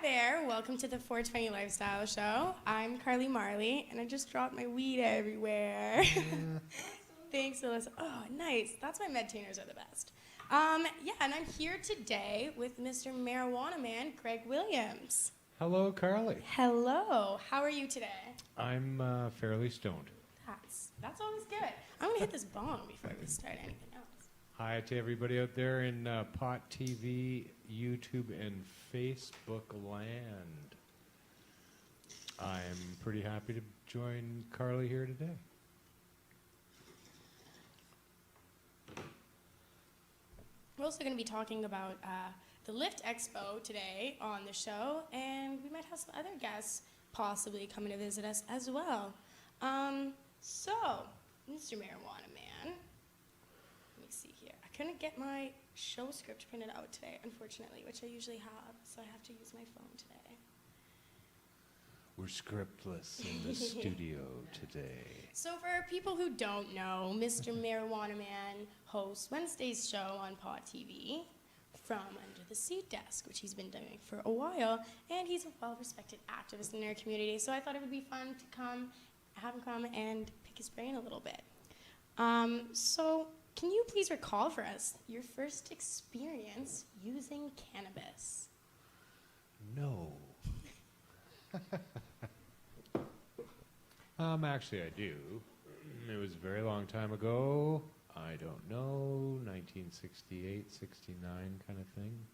there, welcome to the 420 Lifestyle Show. I'm Carly Marley, and I just dropped my weed everywhere. Thanks, Alyssa. Oh, nice. That's why medtainers are the best. Yeah, and I'm here today with Mr. Marijuana Man, Greg Williams. Hello, Carly. Hello. How are you today? I'm fairly stoned. That's always good. I'm going to hit this bong before we start anything else. Hi to everybody out there in Pot TV, YouTube, and Facebook land. I'm pretty happy to join Carly here today. We're also going to be talking about the Lift Expo today on the show, and we might have some other guests possibly coming to visit us as well. So, Mr. Marijuana Man, let me see here. I couldn't get my show script printed out today, unfortunately, which I usually have, so I have to use my phone today. We're scriptless in the studio today. So for people who don't know, Mr. Marijuana Man hosts Wednesday's show on Pot TV from Under the Seat Desk, which he's been doing for a while, and he's a well-respected activist in our community, so I thought it would be fun to have him come and pick his brain a little bit. So can you please recall for us your first experience using cannabis? No. Actually, I do. It was a very long time ago. I don't know, 1968, 69 kind of thing.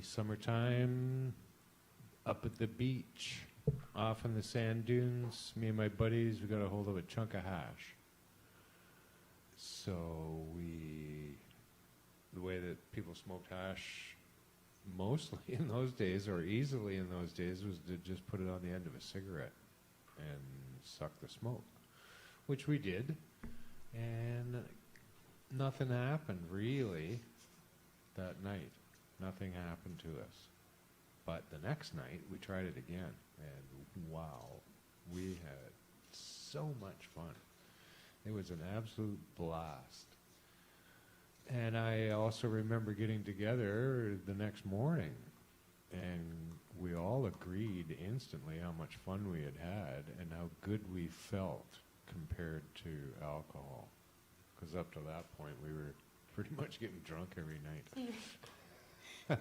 Summertime, up at the beach, off in the sand dunes, me and my buddies, we got a hold of a chunk of hash. So the way that people smoked hash mostly in those days, or easily in those days, was to just put it on the end of a cigarette and suck the smoke, which we did, and nothing happened really that night. Nothing happened to us. But the next night, we tried it again, and wow, we had so much fun. It was an absolute blast. And I also remember getting together the next morning, and we all agreed instantly how much fun we had had and how good we felt compared to alcohol. Because up to that point, we were pretty much getting drunk every night.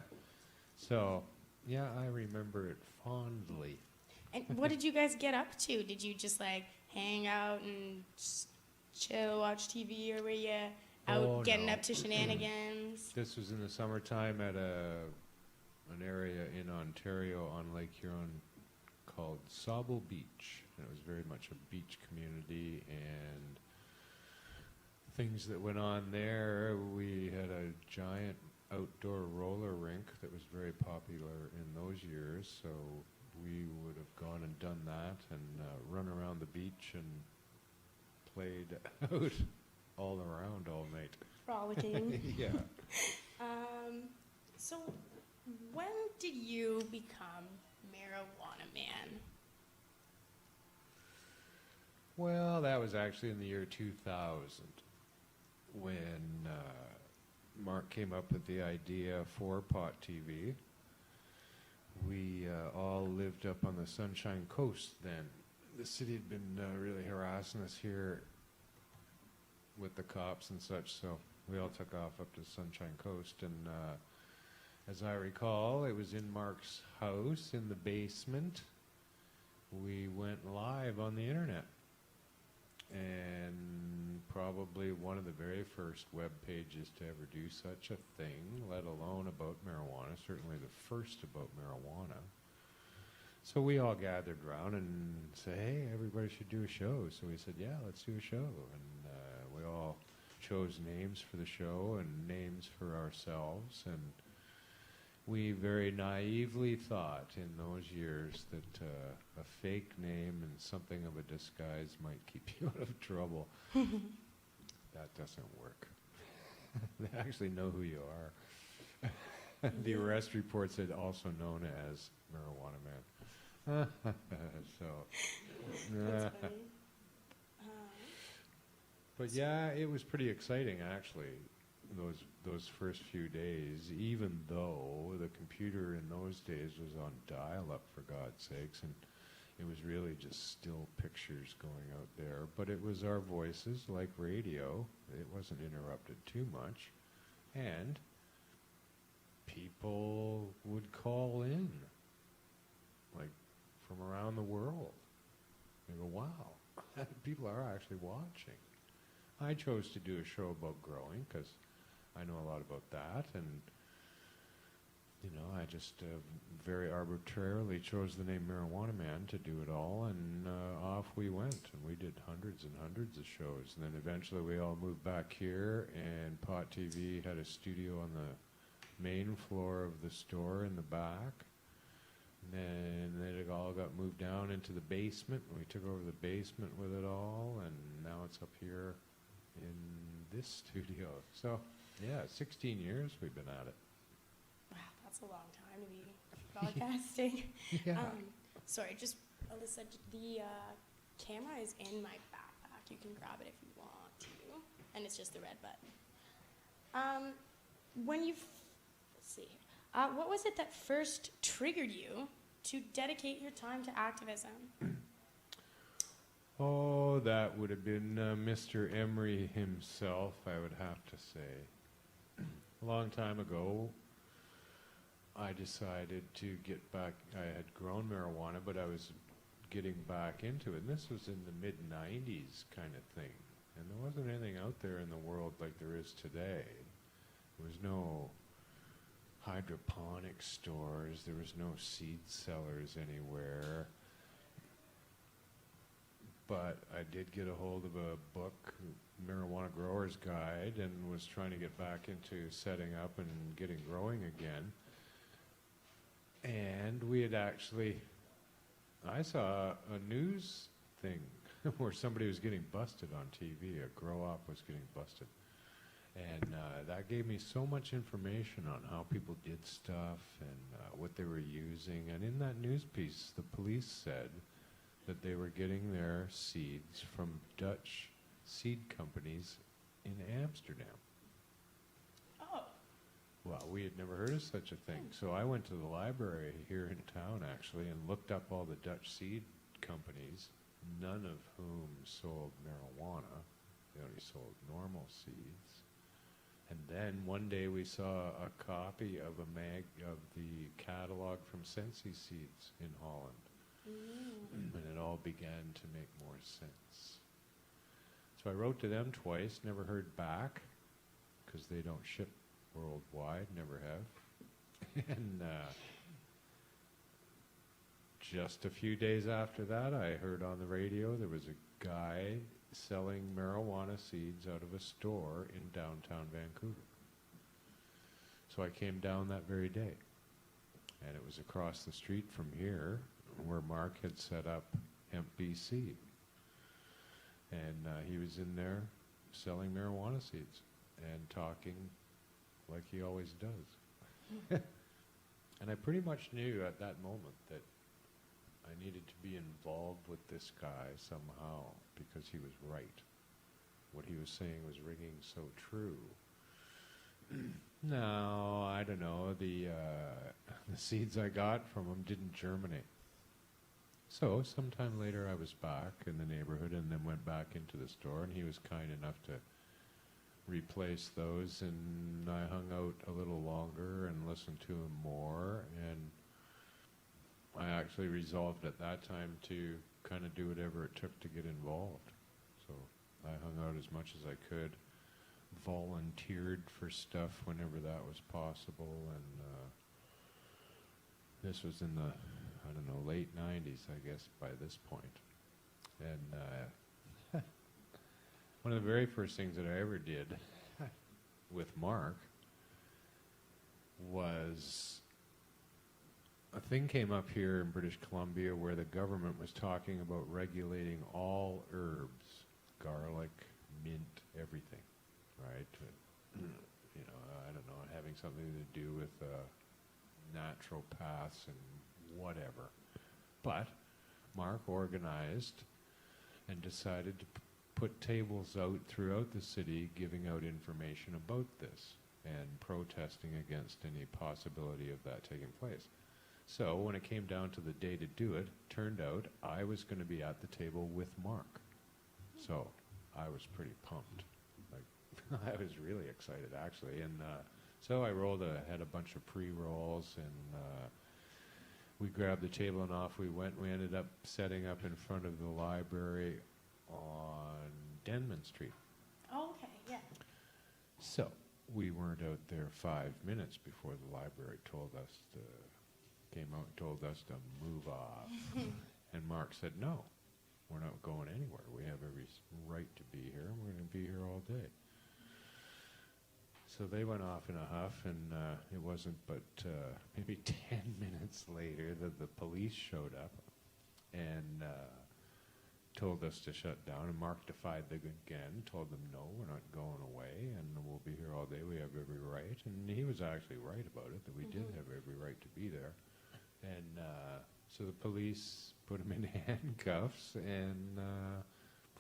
So, yeah, I remember it fondly. And what did you guys get up to? Did you just like hang out and just chill, watch TV, or were you out getting up to shenanigans? This was in the summertime at an area in Ontario on Lake Huron called Sauble Beach. And it was very much a beach community, and things that went on there. We had a giant outdoor roller rink that was very popular in those years, so we would have gone and done that and run around the beach and played out all around all night. Frolicking. Yeah. So when did you become Marijuana Man? Well, that was actually in the year 2000 when Mark came up with the idea for Pot TV. We all lived up on the Sunshine Coast then. The city had been really harassing us here with the cops and such, so we all took off up to Sunshine Coast, and as I recall, it was in Mark's house in the basement. We went live on the internet, and probably one of the very first web pages to ever do such a thing, let alone about marijuana, certainly the first about marijuana. So we all gathered around and said, hey, everybody should do a show. So we said, yeah, let's do a show. And we all chose names for the show and names for ourselves. And we very naively thought in those years that a fake name and something of a disguise might keep you out of trouble. That doesn't work. They actually know who you are. The arrest report said also known as Marijuana Man. So, That's funny. but yeah, it was pretty exciting actually. those first few days, even though the computer in those days was on dial-up, for God's sakes, and it was really just still pictures going out there. But it was our voices, like radio. It wasn't interrupted too much. And people would call in, like, from around the world. They go, wow, people are actually watching. I chose to do a show about growing because I know a lot about that, and I just very arbitrarily chose the name Marijuana Man to do it all, and off we went, and we did hundreds and hundreds of shows, and then eventually we all moved back here, and Pot TV had a studio on the main floor of the store in the back, and then it all got moved down into the basement, and we took over the basement with it all, and now it's up here in this studio. So, yeah, 16 years we've been at it. Wow, that's a long time to be broadcasting. Yeah. Sorry, just Alyssa, the camera is in my backpack. You can grab it if you want to, and it's just the red button. Let's see. What was it that first triggered you to dedicate your time to activism? Oh, that would have been Mr. Emery himself, I would have to say. A long time ago, I decided to get back. I had grown marijuana, but I was getting back into it. And this was in the mid-'90s kind of thing. And there wasn't anything out there in the world like there is today. There was no hydroponic stores. There was no seed sellers anywhere. But I did get a hold of a book, Marijuana Grower's Guide, and was trying to get back into setting up and getting growing again. And we had actually, I saw a news thing where somebody was getting busted on TV, a grow-op was getting busted. And that gave me so much information on how people did stuff and what they were using. And in that news piece, the police said that they were getting their seeds from Dutch seed companies in Amsterdam. Oh. Well, we had never heard of such a thing. So I went to the library here in town, actually, and looked up all the Dutch seed companies, none of whom sold marijuana. They only sold normal seeds. And then one day we saw a copy of of the catalog from Sensi Seeds in Holland. And it all began to make more sense. So I wrote to them twice, never heard back, because they don't ship worldwide, never have. And just a few days after that, I heard on the radio there was a guy selling marijuana seeds out of a store in downtown Vancouver. So I came down that very day, and it was across the street from here, where Mark had set up Hemp BC. And he was in there selling marijuana seeds and talking like he always does. And I pretty much knew at that moment that I needed to be involved with this guy somehow because he was right. What he was saying was ringing so true. No, I don't know. The seeds I got from him didn't germinate. So sometime later I was back in the neighborhood and then went back into the store, and he was kind enough to replace those, and I hung out a little longer and listened to him more, and I actually resolved at that time to kind of do whatever it took to get involved. So I hung out as much as I could, volunteered for stuff whenever that was possible, and this was in the, I don't know, late 90s, I guess, by this point. And one of the very first things that I ever did with Mark was a thing came up here in British Columbia where the government was talking about regulating all herbs, garlic, mint, everything, right? You know, I don't know, having something to do with natural paths and whatever. But Mark organized and decided to put tables out throughout the city giving out information about this and protesting against any possibility of that taking place. So when it came down to the day to do it, turned out I was going to be at the table with Mark. So I was pretty pumped. Like, I was really excited, actually. And so I had a bunch of pre-rolls, and we grabbed the table and off we went. We ended up setting up in front of the library on Denman Street. Oh, okay, yeah. So we weren't out there 5 minutes before the library came out and told us to move off. And Mark said, no, we're not going anywhere. We have every right to be here, and we're going to be here all day. So they went off in a huff, and it wasn't but maybe 10 minutes later that the police showed up and told us to shut down. And Mark defied them again, told them, no, we're not going away, and we'll be here all day. We have every right. And he was actually right about it, that we did have every right to be there. And so the police put him in handcuffs and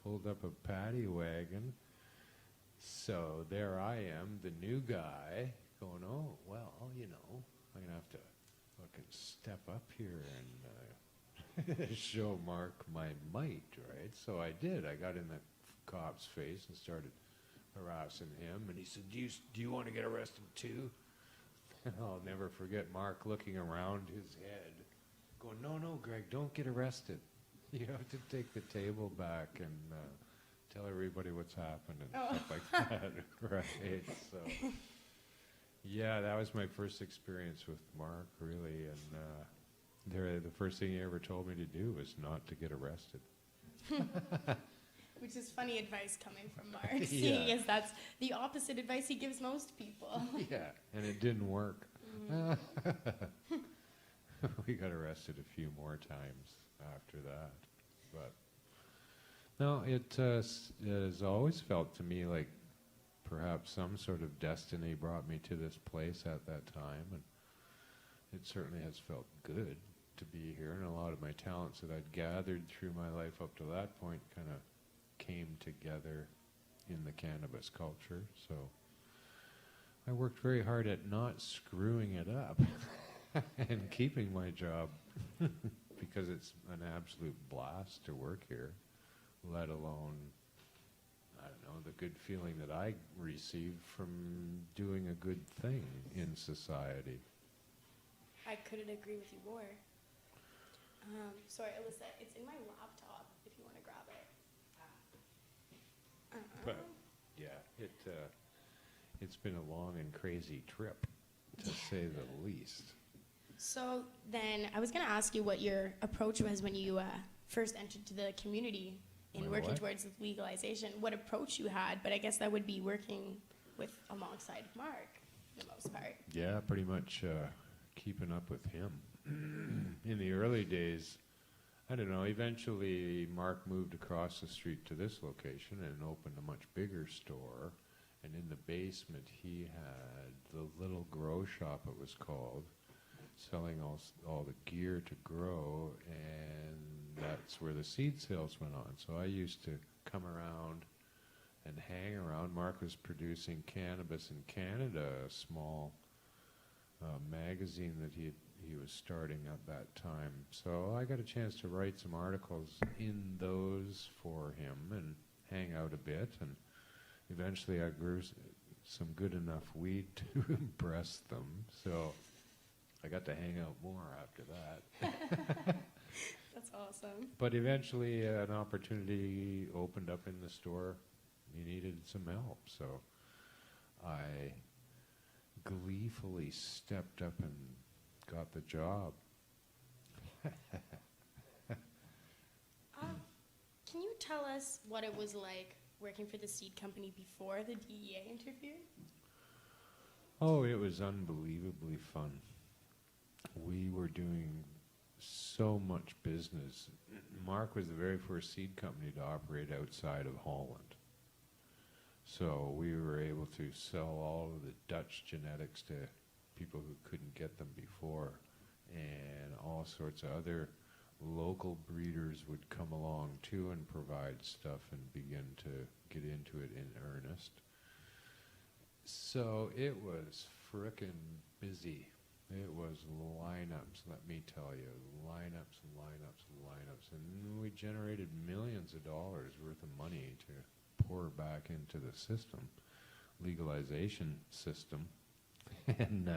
pulled up a paddy wagon. So there I am, the new guy, going, oh, well, you know, I'm going to have to fucking step up here and show Mark my might, right? So I did. I got in the cop's face and started harassing him. And he said, do you want to get arrested too? I'll never forget Mark looking around his head, going, no, Greg, don't get arrested. You have to take the table back and tell everybody what's happened and stuff like that, right? So, yeah, that was my first experience with Mark, really, and the first thing he ever told me to do was not to get arrested. Which is funny advice coming from Mark, seeing as that's the opposite advice he gives most people. Yeah, and it didn't work. We got arrested a few more times after that, but no, it has always felt to me like perhaps some sort of destiny brought me to this place at that time, and it certainly has felt good to be here, and a lot of my talents that I'd gathered through my life up to that point kind of came together in the cannabis culture. So I worked very hard at not screwing it up and keeping my job because it's an absolute blast to work here, let alone, I don't know, the good feeling that I receive from doing a good thing in society. I couldn't agree with you more. Sorry, Alyssa, it's in my laptop if you want to grab it. But yeah, it's been a long and crazy trip, to say the least. So then I was going to ask you what your approach was when you first entered to the community in working towards legalization, what approach you had, but I guess that would be working alongside Mark for the most part. Yeah, pretty much keeping up with him. In the early days, I don't know, eventually Mark moved across the street to this location and opened a much bigger store. And in the basement, he had the little grow shop, it was called, selling all the gear to grow, and that's where the seed sales went on. So I used to come around and hang around. Mark was producing Cannabis in Canada, a small magazine that he was starting at that time. So I got a chance to write some articles in those for him and hang out a bit, and eventually I grew some good enough weed to impress them. So I got to hang out more after that. That's awesome. But eventually an opportunity opened up in the store. He needed some help. So I gleefully stepped up and got the job. Can you tell us what it was like working for the seed company before the DEA interfered? Oh, it was unbelievably fun. We were doing so much business. Mark was the very first seed company to operate outside of Holland. So we were able to sell all of the Dutch genetics to people who couldn't get them before, and all sorts of other local breeders would come along too and provide stuff and begin to get into it in earnest. So it was frickin' busy. It was lineups, let me tell you. Lineups, lineups, lineups. And we generated millions of dollars worth of money to pour back into the system, legalization system. And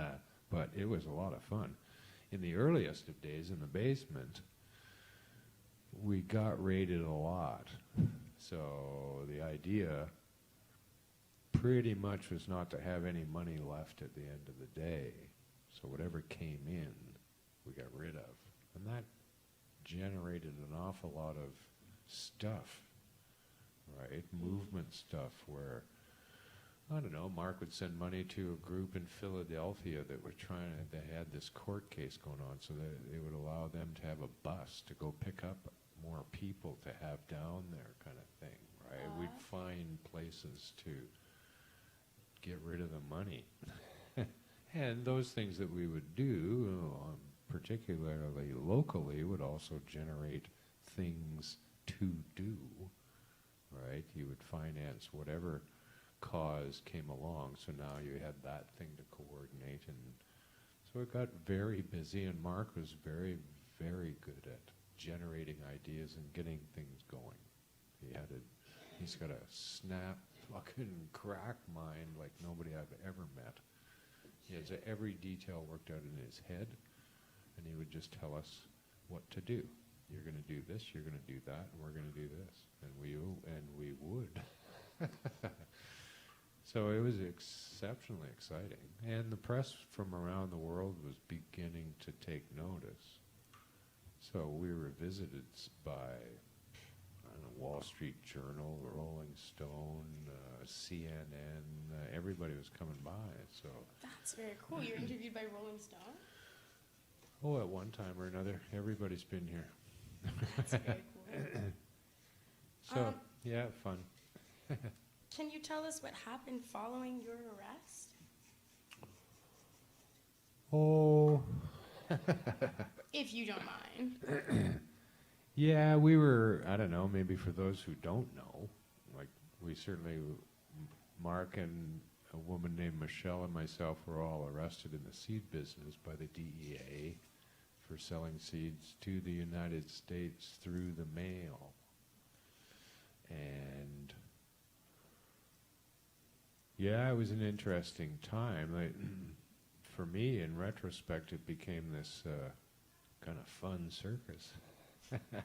but it was a lot of fun. In the earliest of days in the basement, we got raided a lot. So the idea pretty much was not to have any money left at the end of the day. So whatever came in, we got rid of. And that generated an awful lot of stuff, right? Movement stuff where, I don't know, Mark would send money to a group in Philadelphia that were they had this court case going on, so that it would allow them to have a bus to go pick up more people to have down there, kind of thing, right? We'd find places to get rid of the money. And those things that we would do, particularly locally, would also generate things to do, right? You would finance whatever cause came along, so now you had that thing to coordinate, and so it got very busy, and Mark was very, very good at generating ideas and getting things going. He's got a snap fucking crack mind like nobody I've ever met. He has every detail worked out in his head, and he would just tell us what to do. You're going to do this, you're going to do that, and we're going to do this, and we would. So it was exceptionally exciting, and the press from around the world was beginning to take notice. So we were visited by, I don't know, Wall Street Journal, Rolling Stone, CNN, everybody was coming by. So That's very cool. You're interviewed by Rolling Stone? Oh, at one time or another, everybody's been here. That's very cool. So, yeah, fun. Can you tell us what happened following your arrest? Oh. If you don't mind. Yeah, we were, I don't know, maybe for those who don't know, like we certainly, Mark and a woman named Michelle and myself were all arrested in the seed business by the DEA for selling seeds to the United States through the mail. And yeah, it was an interesting time. Like, for me, in retrospect, it became this kind of fun circus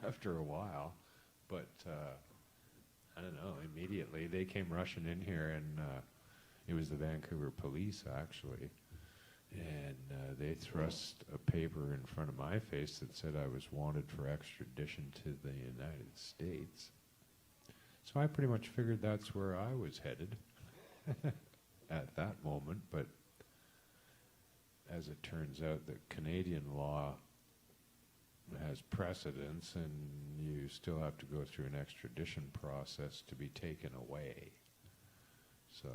after a while. But I don't know, immediately they came rushing in here, and it was the Vancouver police, actually. And they thrust a paper in front of my face that said I was wanted for extradition to the United States. So I pretty much figured that's where I was headed at that moment. But as it turns out, the Canadian law has precedence, and you still have to go through an extradition process to be taken away. So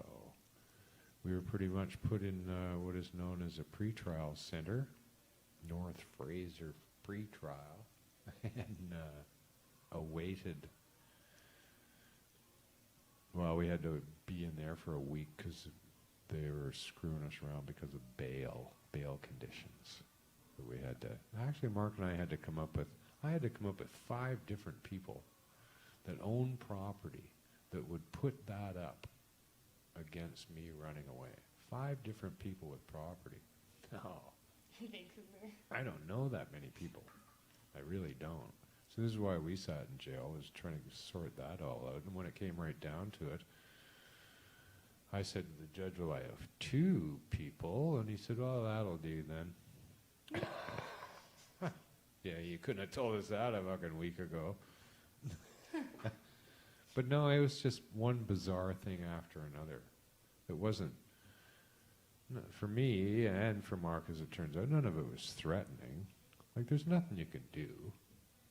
we were pretty much put in what is known as a pretrial center, North Fraser pretrial, and awaited. Well, we had to be in there for a week because they were screwing us around because of bail conditions. But we had to, actually Mark and I had to come up with 5 different people that own property that would put that up against me running away. 5 different people with property. No. In Vancouver. I don't know that many people. I really don't. So this is why we sat in jail, was trying to sort that all out. And when it came right down to it, I said to the judge, well, I have 2 people. And he said, well, that'll do then. Yeah, you couldn't have told us that a fucking week ago. But no, it was just one bizarre thing after another. It wasn't, for me and for Mark, as it turns out, none of it was threatening. Like, there's nothing you could do.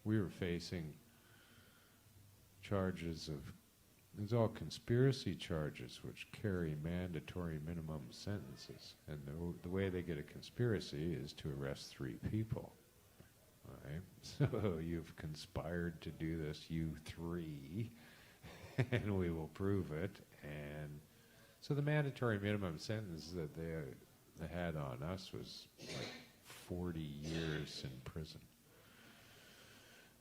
We were facing charges of, it's all conspiracy charges which carry mandatory minimum sentences. And the way they get a conspiracy is to arrest 3 people. Right? So you've conspired to do this, you three, and we will prove it. And so the mandatory minimum sentence that they had on us was like 40 years in prison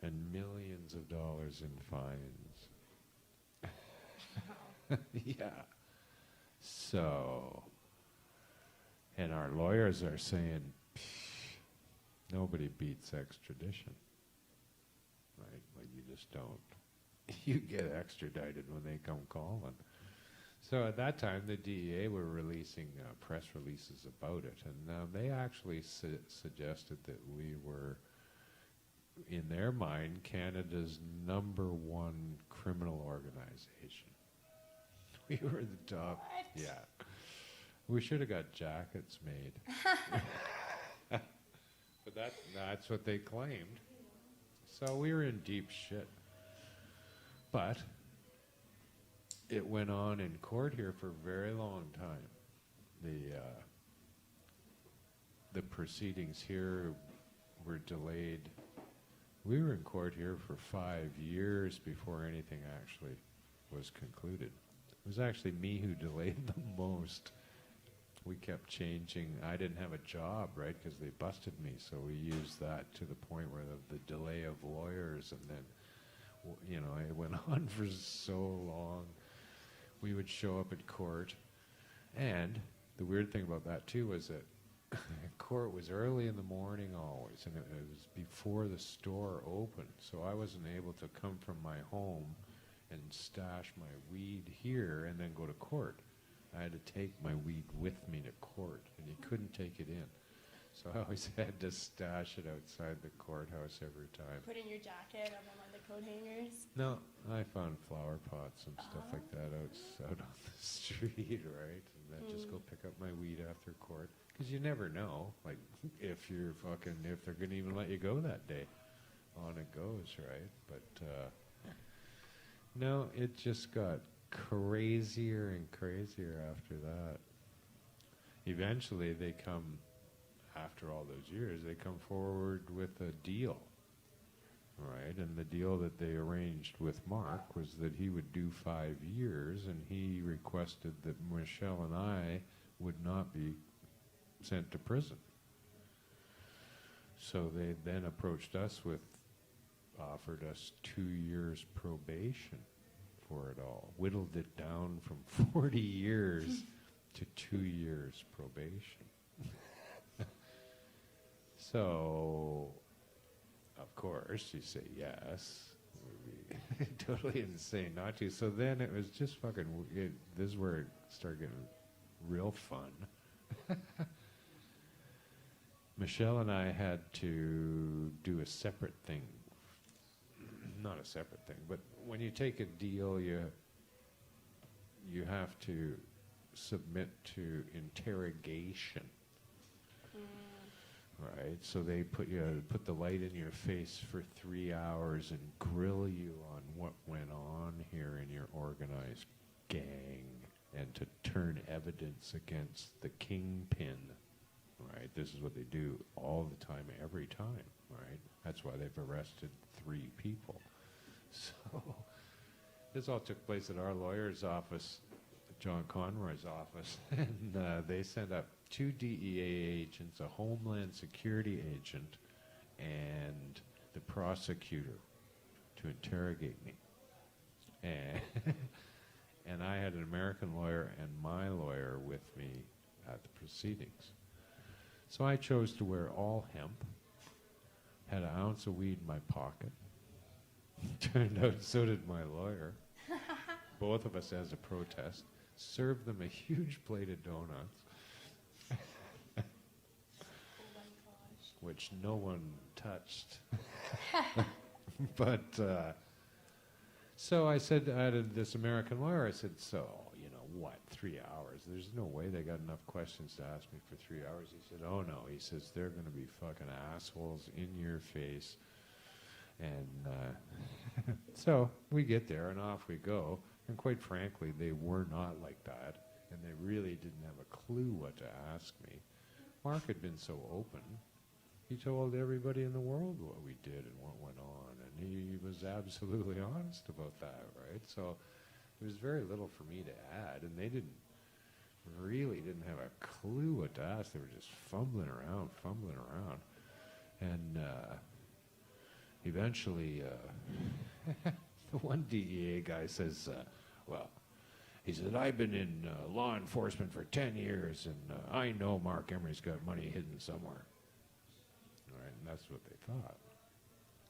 and millions of dollars in fines. Yeah. So, and our lawyers are saying, nobody beats extradition. Right? Like you just don't. You get extradited when they come calling. So at that time, the DEA were releasing press releases about it, and they actually suggested that we were, in their mind, Canada's #1 criminal organization. We were the top. What? Yeah. We should have got jackets made. But that's what they claimed. So we were in deep shit. But it went on in court here for a very long time. The proceedings here were delayed. We were in court here for 5 years before anything actually was concluded. It was actually me who delayed the most. We kept changing. I didn't have a job, right, because they busted me. So we used that to the point where the delay of lawyers, and then, you know, it went on for so long. We would show up at court, and the weird thing about that too was that court was early in the morning always, and it was before the store opened. So I wasn't able to come from my home and stash my weed here and then go to court. I had to take my weed with me to court, and you couldn't take it in. So I always had to stash it outside the courthouse every time. Put in your jacket up on one of the coat hangers. No, I found flower pots and stuff like that out on the street, right? And then just go pick up my weed after court. Because you never know, like, if they're going to even let you go that day. On it goes, right? But, no, it just got crazier and crazier after that. Eventually, they come, after all those years, they come forward with a deal, right? And the deal that they arranged with Mark was that he would do 5 years, and he requested that Michelle and I would not be sent to prison. So they then approached us offered us 2 years probation for it all, whittled it down from 40 years to 2 years probation. So, of course, you say yes. It would be totally insane not to. So then it was just fucking, this is where it started getting real fun. Michelle and I had to do a separate thing. Not a separate thing, but when you take a deal, you have to submit to interrogation, right? So they put the light in your face for 3 hours and grill you on what went on here in your organized gang, and to turn evidence against the kingpin, right? This is what they do all the time, every time, right? That's why they've arrested 3 people. So this all took place at our lawyer's office, John Conroy's office, and they sent up 2 DEA agents, a Homeland Security agent, and the prosecutor to interrogate me. And I had an American lawyer and my lawyer with me at the proceedings. So I chose to wear all hemp, had an ounce of weed in my pocket. Turned out so did my lawyer. Both of us as a protest. Served them a huge plate of donuts. Oh my gosh. Which no one touched. But, so I said, I had this American lawyer, I said, so, you know, what, 3 hours? There's no way they got enough questions to ask me for 3 hours. He said, oh no, he says, they're going to be fucking assholes in your face. And so we get there and off we go. And quite frankly, they were not like that. And they really didn't have a clue what to ask me. Mark had been so open, he told everybody in the world what we did and what went on, and he was absolutely honest about that, right? So there was very little for me to add, and they didn't have a clue what to ask. They were just fumbling around. And eventually, the one DEA guy says, well, he said, I've been in law enforcement for 10 years, and I know Mark Emery's got money hidden somewhere. All right, and that's what they thought.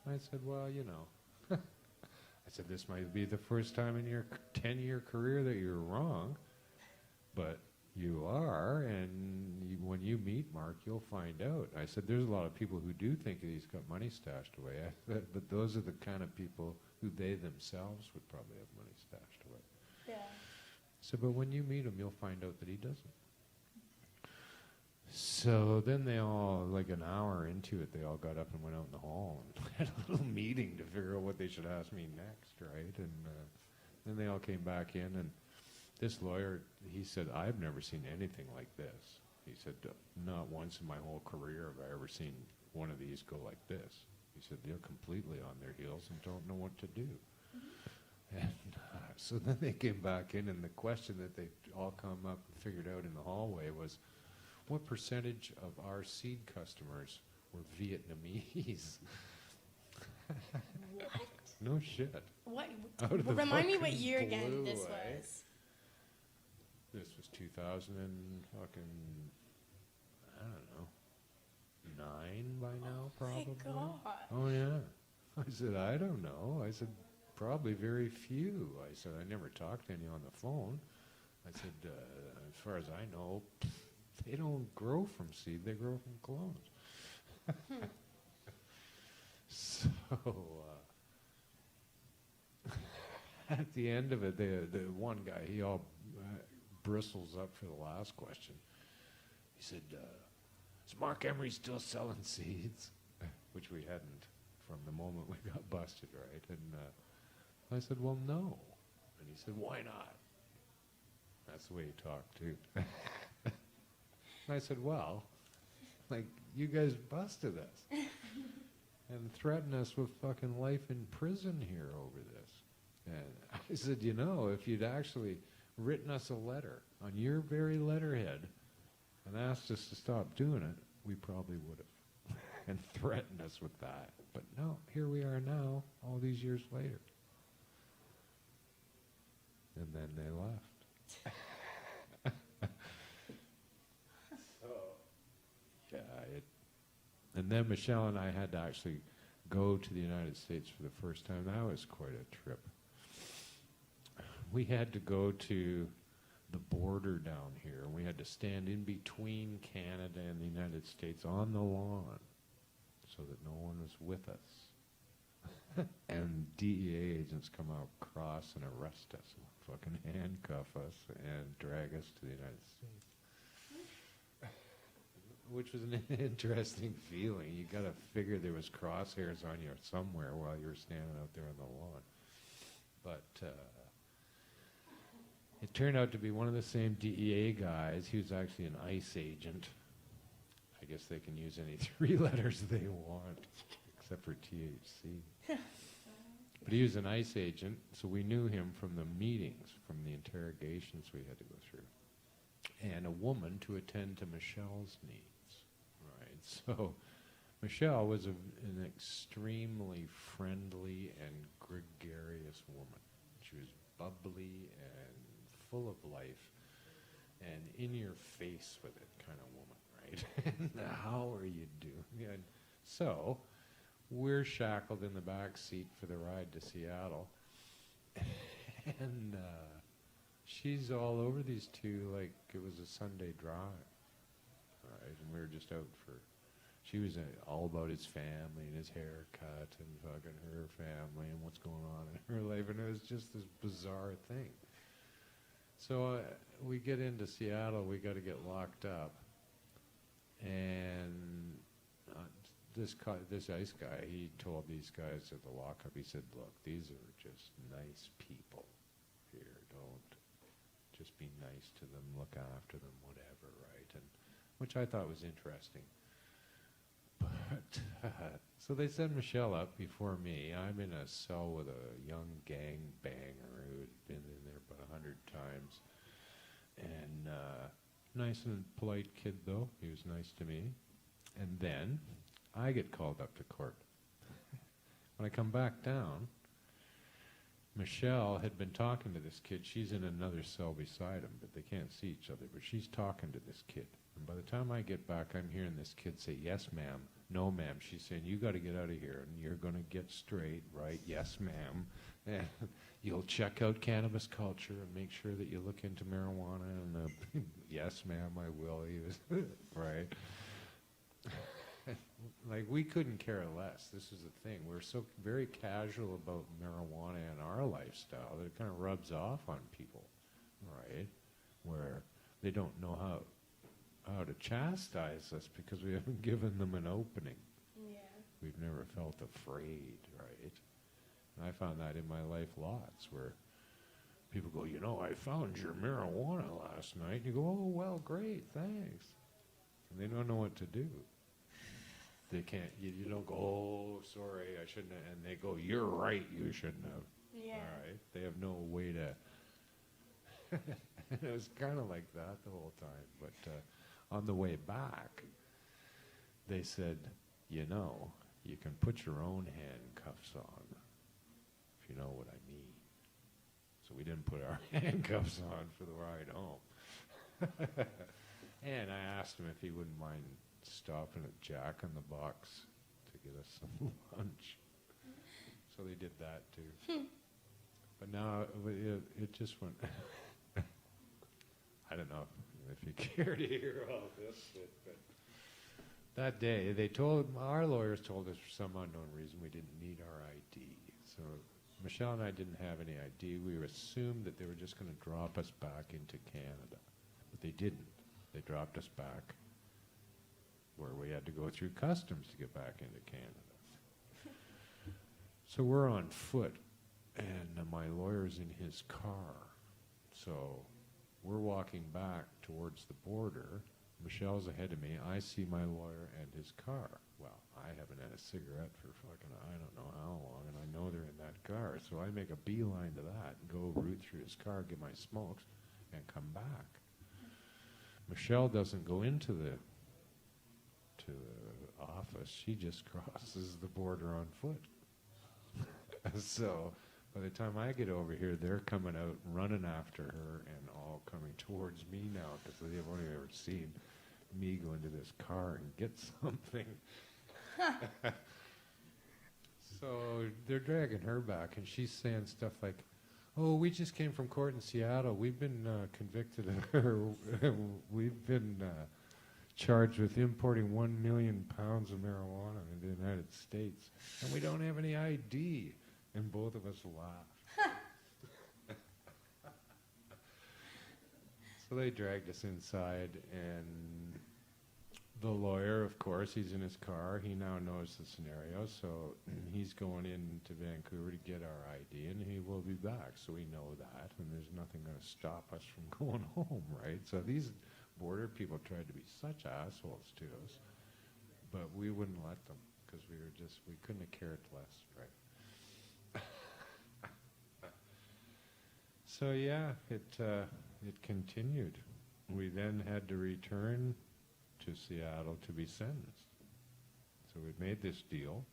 I said, well, you know, I said, this might be the first time in your 10-year career that you're wrong, but you are, and when you meet Mark, you'll find out. I said, there's a lot of people who do think that he's got money stashed away, but those are the kind of people who they themselves would probably have money stashed away. Yeah. So, but when you meet him, you'll find out that he doesn't. So then they all, like an hour into it, they all got up and went out in the hall and had a little meeting to figure out what they should ask me next, right? And then they all came back in, and this lawyer, he said, I've never seen anything like this. He said, not once in my whole career have I ever seen one of these go like this. He said, they're completely on their heels and don't know what to do. And so then they came back in, and the question that they all come up and figured out in the hallway was, what percentage of our seed customers were Vietnamese? What? No shit. What? Out of the Remind me what fucking year again blue, this eh? was. This was 2000 and fucking, I don't know, 9 by now, probably. My God. Oh, yeah. I said, I don't know. I said, probably very few. I said, I never talked to any on the phone. I said, as far as I know, they don't grow from seed, they grow from clones. So, at the end of it, the one guy, he all bristles up for the last question. He said, is Mark Emery still selling seeds? Which we hadn't from the moment we got busted, right? And I said, well, no. And he said, why not? That's the way he talked, too. And I said, well, like, you guys busted us and threatened us with fucking life in prison here over this. And I said, you know, if you'd actually written us a letter on your very letterhead and asked us to stop doing it, we probably would have and threatened us with that. But no, here we are now, all these years later. And then they left. So, yeah, and then Michelle and I had to actually go to the United States for the first time. That was quite a trip. We had to go to the border down here, and we had to stand in between Canada and the United States on the lawn so that no one was with us. And DEA agents come out across and arrest us, fucking handcuff us, and drag us to the United States. Which was an interesting feeling. You got to figure there was crosshairs on you somewhere while you were standing out there on the lawn. But it turned out to be one of the same DEA guys. He was actually an ICE agent. I guess they can use any 3 letters they want, except for THC. But he was an ICE agent, so we knew him from the meetings, from the interrogations we had to go through. And a woman to attend to Michelle's needs, right? So Michelle was an extremely friendly and gregarious woman. She was bubbly and full of life and in your face with it kind of woman, right? And how are you doing? And so we're shackled in the back seat for the ride to Seattle. And she's all over these two like it was a Sunday drive, right? And we were just out for, she was all about his family and his haircut and fucking her family and what's going on in her life. And it was just this bizarre thing. So we get into Seattle, we got to get locked up. And this ICE guy, he told these guys at the lockup, he said, look, these are just nice people here. Don't just be nice to them, look after them, whatever, right? And which I thought was interesting. But, so they send Michelle up before me. I'm in a cell with a young gang banger who's been in there about 100 times. And nice and polite kid, though. He was nice to me. And then I get called up to court. When I come back down, Michelle had been talking to this kid. She's in another cell beside him, but they can't see each other. But she's talking to this kid. And by the time I get back, I'm hearing this kid say, yes, ma'am. No, ma'am. She's saying, you got to get out of here, and you're going to get straight, right? Yes, ma'am. And you'll check out cannabis culture and make sure that you look into marijuana. And yes, ma'am, I will. He was, right? Like, we couldn't care less. This is the thing. We're so very casual about marijuana and our lifestyle that it kind of rubs off on people, right? Where they don't know how to chastise us because we haven't given them an opening. Yeah. We've never felt afraid, right? And I found that in my life lots, where people go, you know, I found your marijuana last night. And you go, oh, well, great, thanks. And they don't know what to do. They can't, you don't go, oh, sorry, I shouldn't have. And they go, you're right, you shouldn't have. Yeah. All right? They have no way to. It was kind of like that the whole time. But on the way back, they said, you know, you can put your own handcuffs on, if you know what I mean. So we didn't put our handcuffs on for the ride home. And I asked him if he wouldn't mind stopping at Jack in the Box to get us some lunch. So they did that too. But now it just went. I don't know if you care to hear all this, but that day our lawyers told us for some unknown reason we didn't need our ID. So Michelle and I didn't have any ID. We assumed that they were just going to drop us back into Canada, but they didn't. They dropped us back where we had to go through customs to get back into Canada. So we're on foot, and my lawyer's in his car. So we're walking back towards the border. Michelle's ahead of me. I see my lawyer and his car. Well, I haven't had a cigarette for fucking I don't know how long, and I know they're in that car. So I make a beeline to that and go root through his car, get my smokes, and come back. Michelle doesn't go into the office. She just crosses the border on foot. So by the time I get over here, they're coming out and running after her and all coming towards me now because they've only ever seen me go into this car and get something. So they're dragging her back, and she's saying stuff like, oh, we just came from court in Seattle. We've been convicted, we've been charged with importing 1 million pounds of marijuana in the United States, and we don't have any ID. And both of us laughed. So they dragged us inside, and the lawyer, of course, he's in his car. He now knows the scenario, so he's going into Vancouver to get our ID, and he will be back. So we know that, and there's nothing going to stop us from going home, right? So these border people tried to be such assholes to us, but we wouldn't let them because we couldn't have cared less, right? So yeah, it continued. We then had to return to Seattle to be sentenced. So we'd made this deal.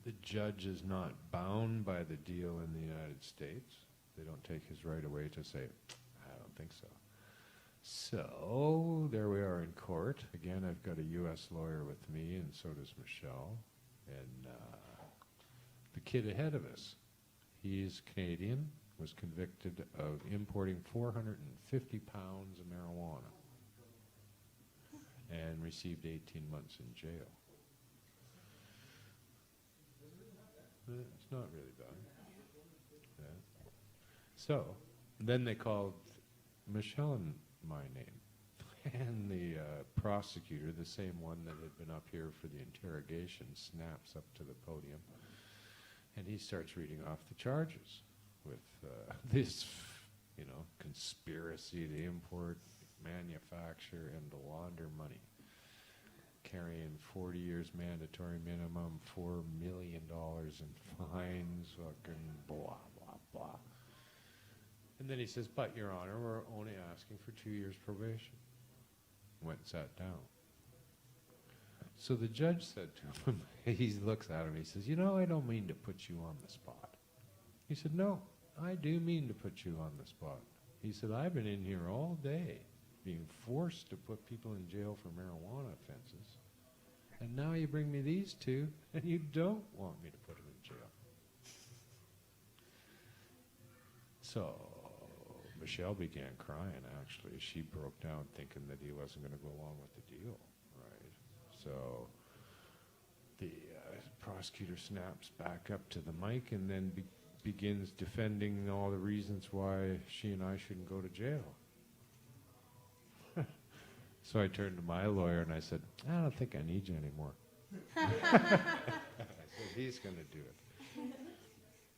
The judge is not bound by the deal in the United States. They don't take his right away to say, I don't think so. So there we are in court. Again, I've got a U.S. lawyer with me, and so does Michelle. And the kid ahead of us, he's Canadian, was convicted of importing 450 pounds of marijuana and received 18 months in jail. It's not really bad. Yeah. So then they called Michelle and my name. And the prosecutor, the same one that had been up here for the interrogation, snaps up to the podium, and he starts reading off the charges with this, conspiracy to import, manufacture, and to launder money. carrying 40 years mandatory minimum, $4 million in fines, fucking blah, blah, blah. And then he says, but, Your Honor, we're only asking for 2 years probation. Went and sat down. So the judge said to him, he looks at him, he says, you know, I don't mean to put you on the spot. He said, no, I do mean to put you on the spot. He said, I've been in here all day being forced to put people in jail for marijuana offenses. And now you bring me these two, and you don't want me to put them in jail. So Michelle began crying, actually. She broke down thinking that he wasn't going to go along with the deal, right? So the prosecutor snaps back up to the mic and then begins defending all the reasons why she and I shouldn't go to jail. So I turned to my lawyer and I said, I don't think I need you anymore. I said, he's going to do it.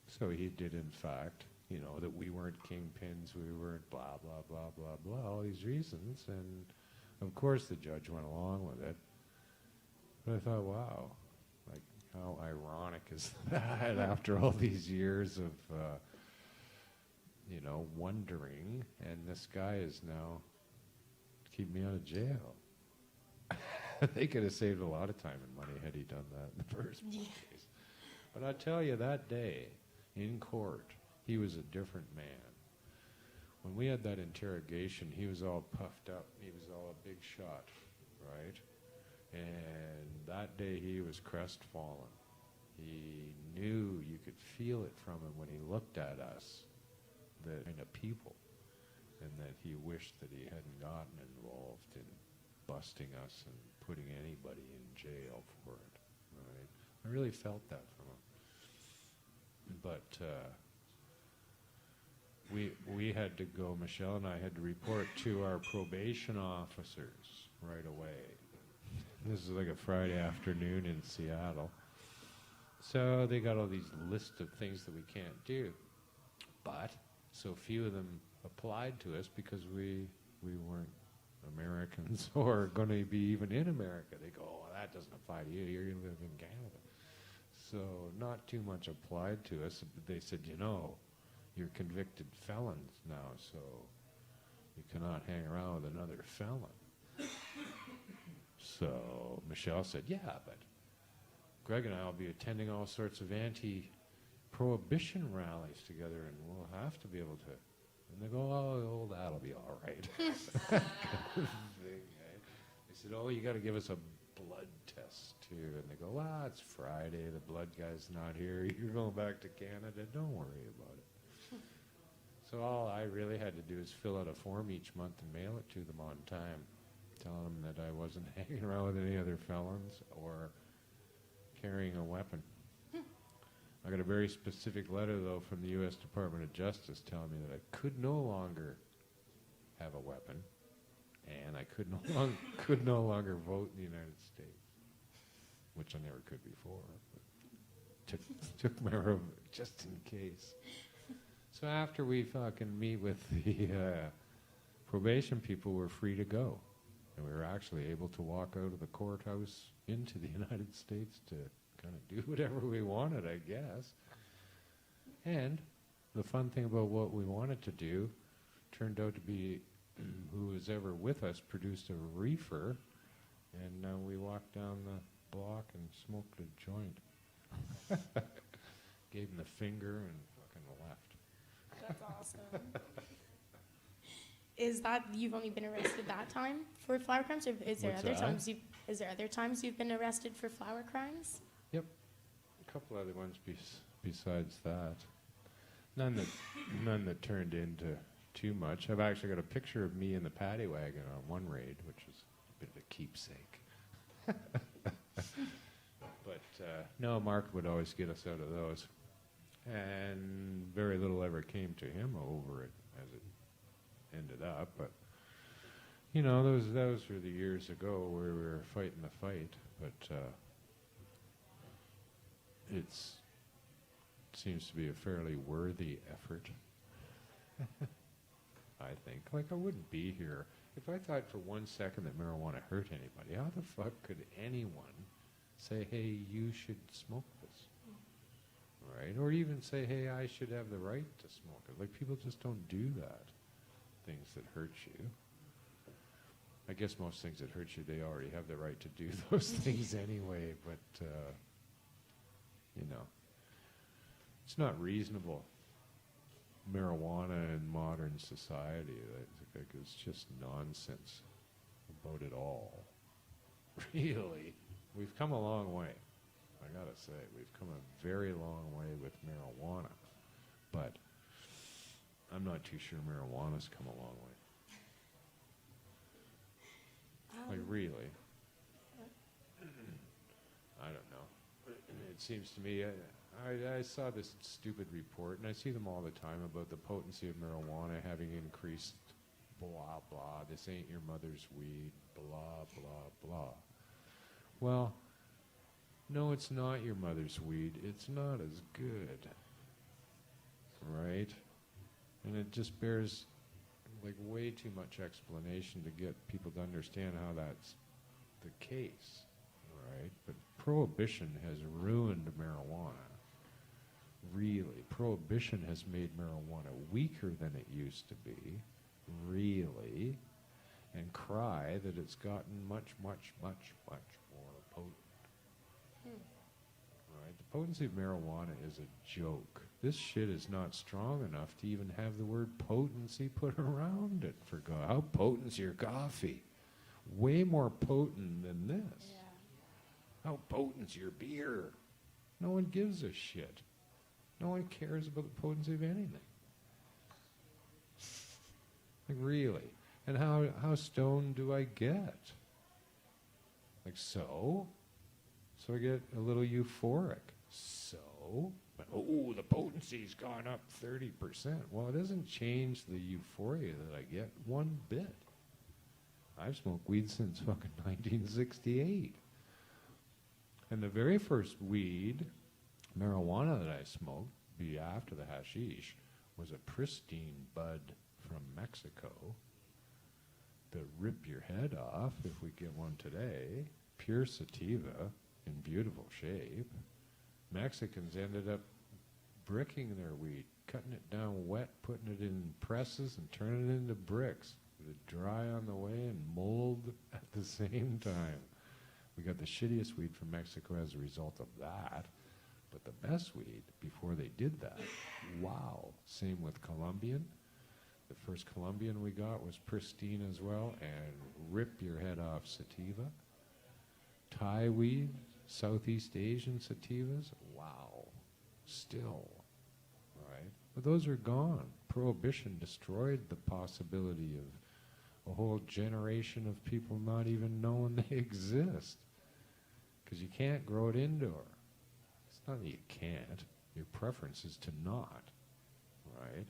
So he did, in fact, you know, that we weren't kingpins, we weren't blah, blah, blah, blah, blah, all these reasons. And, of course, the judge went along with it. But I thought, wow, like, how ironic is that after all these years of, you know, wondering, and this guy is now keep me out of jail. They could have saved a lot of time and money had he done that in the first place. But I tell you, that day in court, he was a different man. When we had that interrogation, he was all puffed up. He was all a big shot, right? And that day he was crestfallen. He knew, you could feel it from him when he looked at us, the kind of people, and that he wished that he hadn't gotten involved in busting us and putting anybody in jail for it, right? I really felt that from him. But we had to go, Michelle and I had to report to our probation officers right away. This is like a Friday afternoon in Seattle. So they got all these lists of things that we can't do. But so few of them applied to us because we weren't Americans or going to be even in America. They go, oh, that doesn't apply to you. You're going to live in Canada. So not too much applied to us. But they said, you know, you're convicted felons now, so you cannot hang around with another felon. So Michelle said, yeah, but Greg and I will be attending all sorts of anti-prohibition rallies together, and we'll have to be able to. And they go, oh, that'll be all right. They said, oh, you got to give us a blood test, too. And they go, well, it's Friday. The blood guy's not here. You're going back to Canada. Don't worry about it. So all I really had to do is fill out a form each month and mail it to them on time, telling them that I wasn't hanging around with any other felons or carrying a weapon. I got a very specific letter, though, from the U.S. Department of Justice telling me that I could no longer have a weapon, and I could no longer vote in the United States, which I never could before. But took my room just in case. So after we fucking meet with the probation people, we're free to go. And we were actually able to walk out of the courthouse into the United States to kind of do whatever we wanted, I guess. And the fun thing about what we wanted to do turned out to be who was ever with us produced a reefer, and now we walked down the block and smoked a joint. Gave him the finger and fucking left. That's awesome. Is that you've only been arrested that time for flower crimes, or is there What's other that? times you've been arrested for flower crimes? Yep. A couple other ones besides that. None that turned into too much. I've actually got a picture of me in the paddy wagon on one raid, which is a bit of a keepsake. But no, Mark would always get us out of those. And very little ever came to him over it as it ended up. But, you know, those were the years ago where we were fighting the fight. But it seems to be a fairly worthy effort. I think. Like, I wouldn't be here if I thought for 1 second that marijuana hurt anybody, how the fuck could anyone say, hey, you should smoke this? Right? Or even say, hey, I should have the right to smoke it. Like, people just don't do that. Things that hurt you. I guess most things that hurt you, they already have the right to do those things anyway, but, you know, it's not reasonable. Marijuana in modern society, I think it's just nonsense about it all. Really, we've come a long way. I gotta say, we've come a very long way with marijuana, but I'm not too sure marijuana's come a long way. Like, really? I don't know. It seems to me, I saw this stupid report, and I see them all the time about the potency of marijuana having increased, blah, blah, this ain't your mother's weed, blah, blah, blah. Well, no, it's not your mother's weed. It's not as good, right? And it just bears like way too much explanation to get people to understand how that's the case, right? But prohibition has ruined marijuana. Really, prohibition has made marijuana weaker than it used to be, really, and cry that it's gotten much, much, much, much more potent. Right? The potency of marijuana is a joke. This shit is not strong enough to even have the word potency put around it. For God, how potent's your coffee? Way more potent than this. Yeah. How potent's your beer? No one gives a shit. No one cares about the potency of anything. Like, really? And how stoned do I get? Like, so? So I get a little euphoric. So? But, oh, the potency's gone up 30%. Well, it doesn't change the euphoria that I get one bit. I've smoked weed since fucking 1968. And the very first weed, marijuana that I smoked, be after the hashish, was a pristine bud from Mexico that rip your head off if we get one today. Pure sativa in beautiful shape. Mexicans ended up bricking their weed, cutting it down wet, putting it in presses and turning it into bricks. With it dry on the way and mold at the same time. We got the shittiest weed from Mexico as a result of that. But the best weed, before they did that, wow. Same with Colombian. The first Colombian we got was pristine as well, and rip your head off sativa. Thai weed, Southeast Asian sativas, wow. Still, right? But those are gone. Prohibition destroyed the possibility of a whole generation of people not even knowing they exist. Because you can't grow it indoor. It's not that you can't. Your preference is to not, right?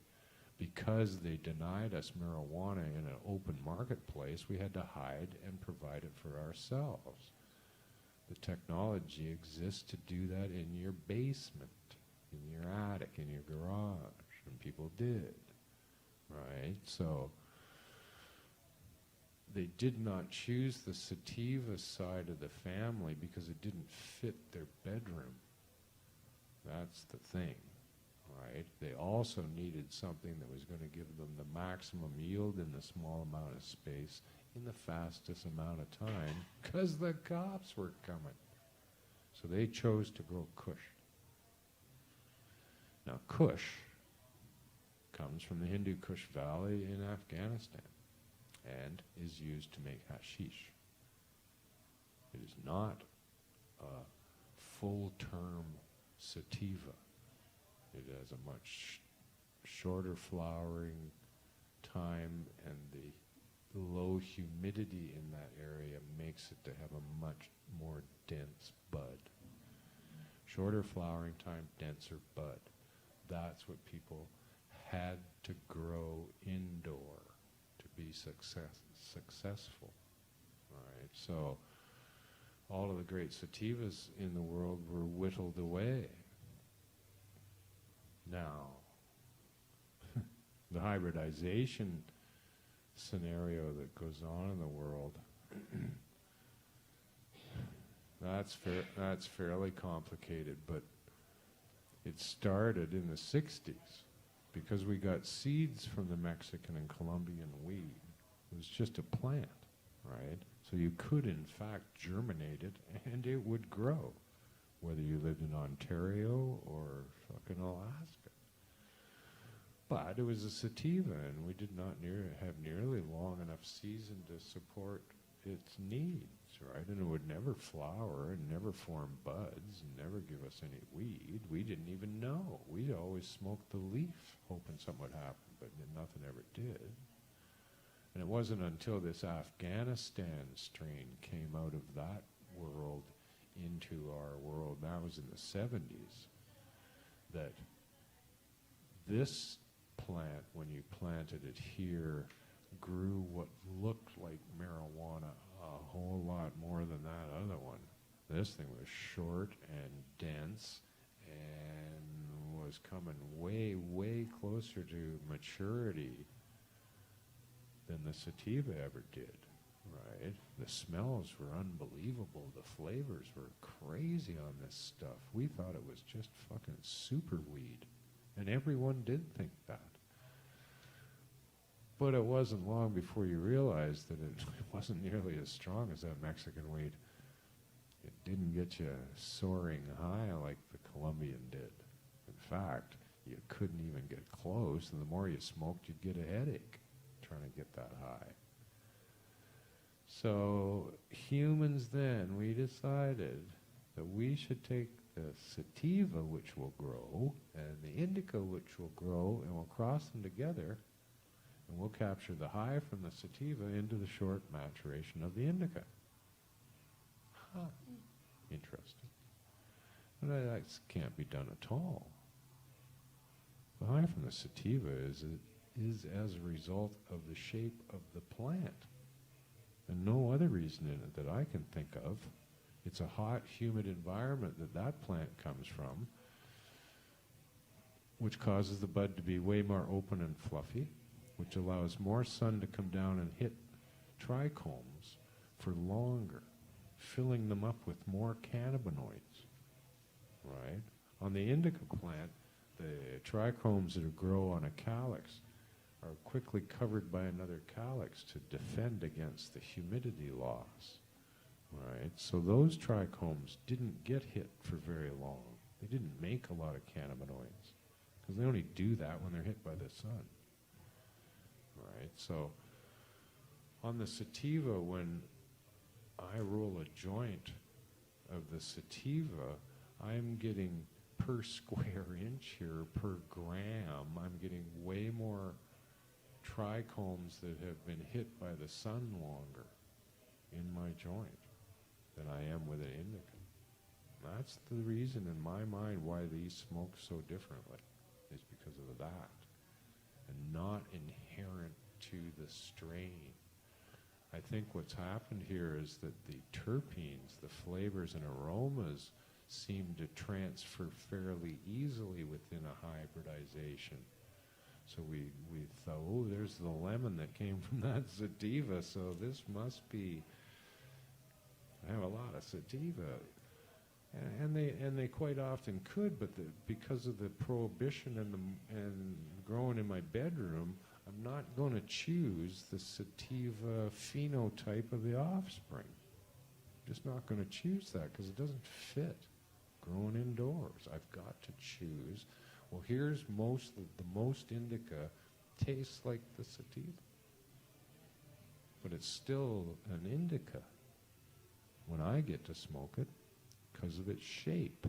Because they denied us marijuana in an open marketplace, we had to hide and provide it for ourselves. The technology exists to do that in your basement, in your attic, in your garage, and people did, right? So they did not choose the sativa side of the family because it didn't fit their bedroom. That's the thing, right? They also needed something that was going to give them the maximum yield in the small amount of space in the fastest amount of time because the cops were coming. So they chose to grow Kush. Now Kush comes from the Hindu Kush Valley in Afghanistan and is used to make hashish. It is not a full-term sativa. It has a much shorter flowering time, and the low humidity in that area makes it to have a much more dense bud. Shorter flowering time, denser bud. That's what people had to grow indoor to be successful. All right, so all of the great sativas in the world were whittled away. Now, the hybridization scenario that goes on in the world, that's fairly complicated, but it started in the 60s because we got seeds from the Mexican and Colombian weed. It was just a plant, right? So you could, in fact, germinate it, and it would grow, whether you lived in Ontario or fucking Alaska. But it was a sativa, and we did not have nearly long enough season to support its needs, right? And it would never flower and never form buds and never give us any weed. We didn't even know. We'd always smoked the leaf, hoping something would happen, but nothing ever did. And it wasn't until this Afghanistan strain came out of that world into our world, that was in the 70s, that this plant, when you planted it here, grew what looked like marijuana a whole lot more than that other one. This thing was short and dense and was coming way, way closer to maturity than the sativa ever did, right? The smells were unbelievable. The flavors were crazy on this stuff. We thought it was just fucking super weed, and everyone did think that. But it wasn't long before you realized that it wasn't nearly as strong as that Mexican weed. It didn't get you soaring high like the Colombian did. In fact, you couldn't even get close, and the more you smoked, you'd get a headache trying to get that high. So humans then, we decided that we should take the sativa, which will grow, and the indica, which will grow, and we'll cross them together, and we'll capture the high from the sativa into the short maturation of the indica. Huh. Interesting. But that can't be done at all. The high from the sativa is as a result of the shape of the plant, and no other reason in it that I can think of. It's a hot, humid environment that plant comes from, which causes the bud to be way more open and fluffy, which allows more sun to come down and hit trichomes for longer, filling them up with more cannabinoids, right? On the indica plant, the trichomes that grow on a calyx are quickly covered by another calyx to defend against the humidity loss, right? So those trichomes didn't get hit for very long. They didn't make a lot of cannabinoids, because they only do that when they're hit by the sun. Right, so on the sativa, when I roll a joint of the sativa, I'm getting per square inch here, per gram, I'm getting way more trichomes that have been hit by the sun longer in my joint than I am with an indica. That's the reason in my mind why these smoke so differently, is because of that, and not inherent to the strain. I think what's happened here is that the terpenes, the flavors and aromas, seem to transfer fairly easily within a hybridization. So we thought, oh, there's the lemon that came from that sativa, so this must be, I have a lot of sativa. And they quite often could, but because of the prohibition and growing in my bedroom, I'm not going to choose the sativa phenotype of the offspring. I'm just not going to choose that because it doesn't fit growing indoors. I've got to choose, well, here's the most indica tastes like the sativa, but it's still an indica when I get to smoke it, because of its shape.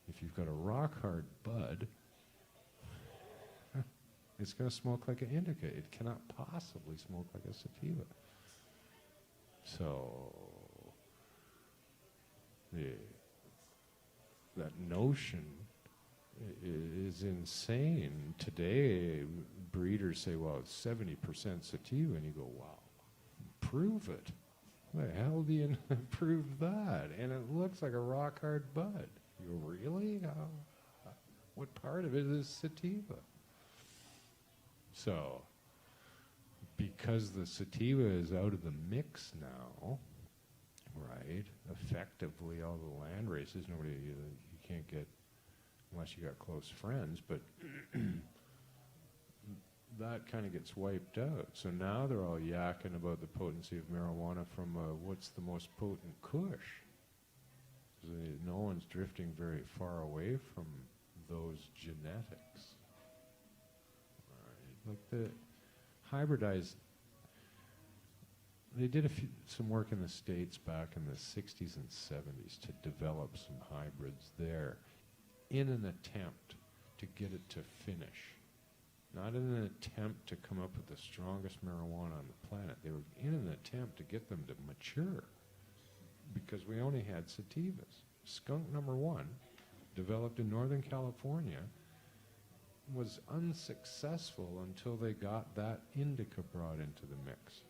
If you've got a rock-hard bud, it's going to smoke like an indica. It cannot possibly smoke like a sativa. So, that notion is insane. Today, breeders say, well, it's 70% sativa, and you go, wow, prove it. How the hell do you prove that? And it looks like a rock-hard bud. You really? What part of it is sativa? So, because the sativa is out of the mix now, right? Effectively, all the land races, nobody, you can't get, unless you got close friends, but that kind of gets wiped out. So now they're all yakking about the potency of marijuana from what's the most potent kush. No one's drifting very far away from those genetics. Right. Like the hybridized, they did some work in the States back in the 60s and 70s to develop some hybrids there in an attempt to get it to finish. Not in an attempt to come up with the strongest marijuana on the planet. They were in an attempt to get them to mature because we only had sativas. Skunk number 1, developed in Northern California, was unsuccessful until they got that indica brought into the mix.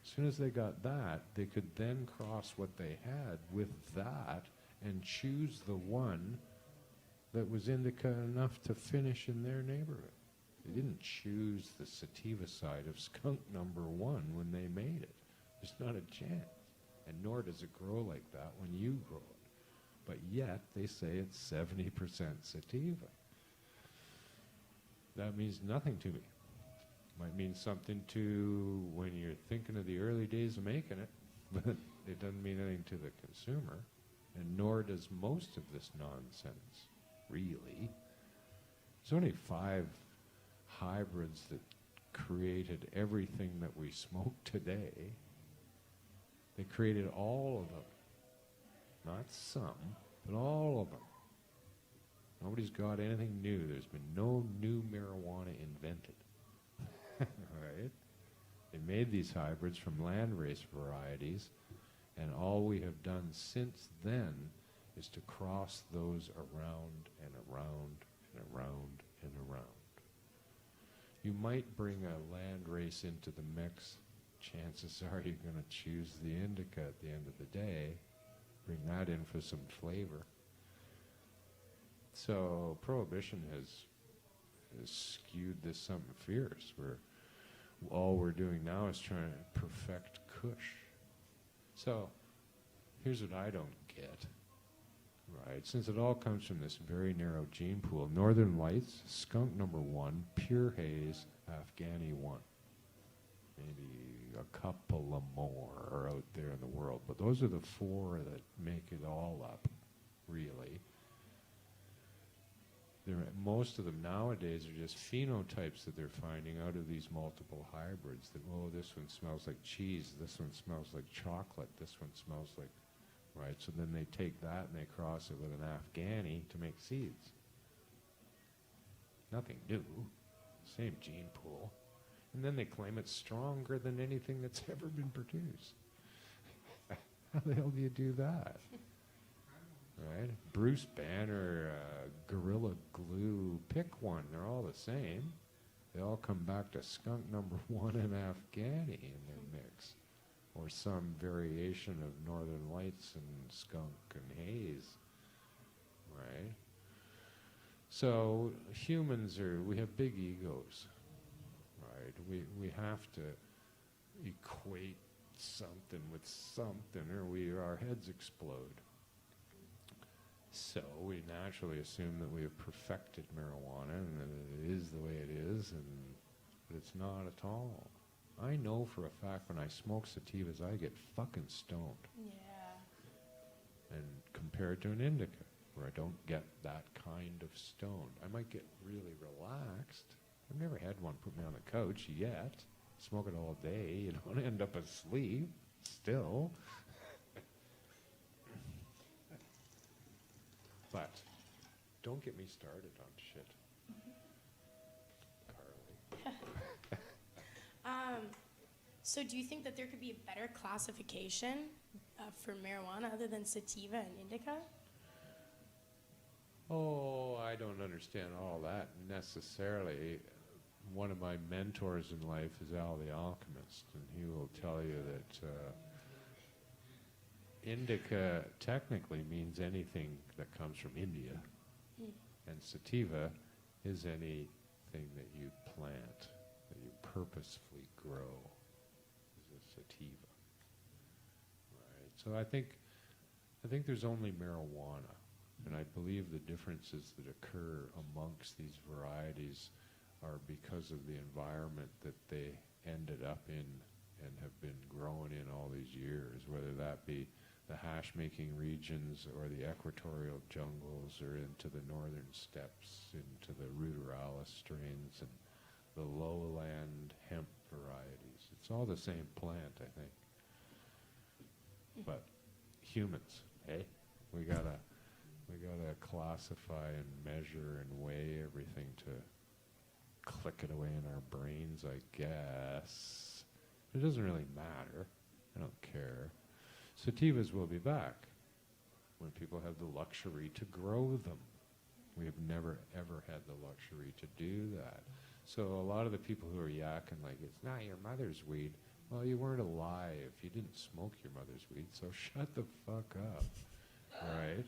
As soon as they got that, they could then cross what they had with that and choose the one that was indica enough to finish in their neighborhood. They didn't choose the sativa side of skunk number 1 when they made it. There's not a chance. And nor does it grow like that when you grow it. But yet, they say it's 70% sativa. That means nothing to me. Might mean something to when you're thinking of the early days of making it, but it doesn't mean anything to the consumer, and nor does most of this nonsense, really. There's only 5 hybrids that created everything that we smoke today. They created all of them. Not some, but all of them. Nobody's got anything new. There's been no new marijuana invented. Right? They made these hybrids from landrace varieties, and all we have done since then is to cross those around and around and around and around. You might bring a landrace into the mix. Chances are you're going to choose the indica at the end of the day. Bring that in for some flavor. So prohibition has skewed this something fierce, where all we're doing now is trying to perfect kush. So here's what I don't get, right? Since it all comes from this very narrow gene pool, Northern Lights, skunk number 1, pure haze, Afghani 1. Maybe a couple of more are out there in the world, but those are the 4 that make it all up, really. Most of them nowadays are just phenotypes that they're finding out of these multiple hybrids. That, oh, this one smells like cheese, this one smells like chocolate, this one smells like, right? So then they take that and they cross it with an Afghani to make seeds. Nothing new, same gene pool. And then they claim it's stronger than anything that's ever been produced. How the hell do you do that? Right? Bruce Banner, Gorilla Glue, pick one. They're all the same. They all come back to skunk number 1 and Afghani in their mix. Or some variation of Northern Lights and skunk and haze. Right? So humans we have big egos. Right? We have to equate something with something or our heads explode. So we naturally assume that we have perfected marijuana and that it is the way it is, but it's not at all. I know for a fact when I smoke sativas, I get fucking stoned. Yeah. And compared to an indica, where I don't get that kind of stoned. I might get really relaxed. I've never had one put me on the couch yet. Smoke it all day, you don't end up asleep still. But don't get me started on shit, Carly. So do you think that there could be a better classification for marijuana other than sativa and indica? Oh, I don't understand all that necessarily. One of my mentors in life is Al the Alchemist, and he will tell you that indica technically means anything that comes from India, and sativa is anything that you plant, that you purposefully grow is a sativa. Right. So I think there's only marijuana, and I believe the differences that occur amongst these varieties are because of the environment that they ended up in and have been growing in all these years, whether that be the hash-making regions or the equatorial jungles or into the northern steppes, into the ruderalis strains and the lowland hemp varieties. It's all the same plant, I think. But humans, hey? We gotta classify and measure and weigh everything to click it away in our brains, I guess. It doesn't really matter. I don't care. Sativas will be back when people have the luxury to grow them. We have never, ever had the luxury to do that. So a lot of the people who are yakking like, it's not your mother's weed, well, you weren't alive. You didn't smoke your mother's weed, so shut the fuck up, right?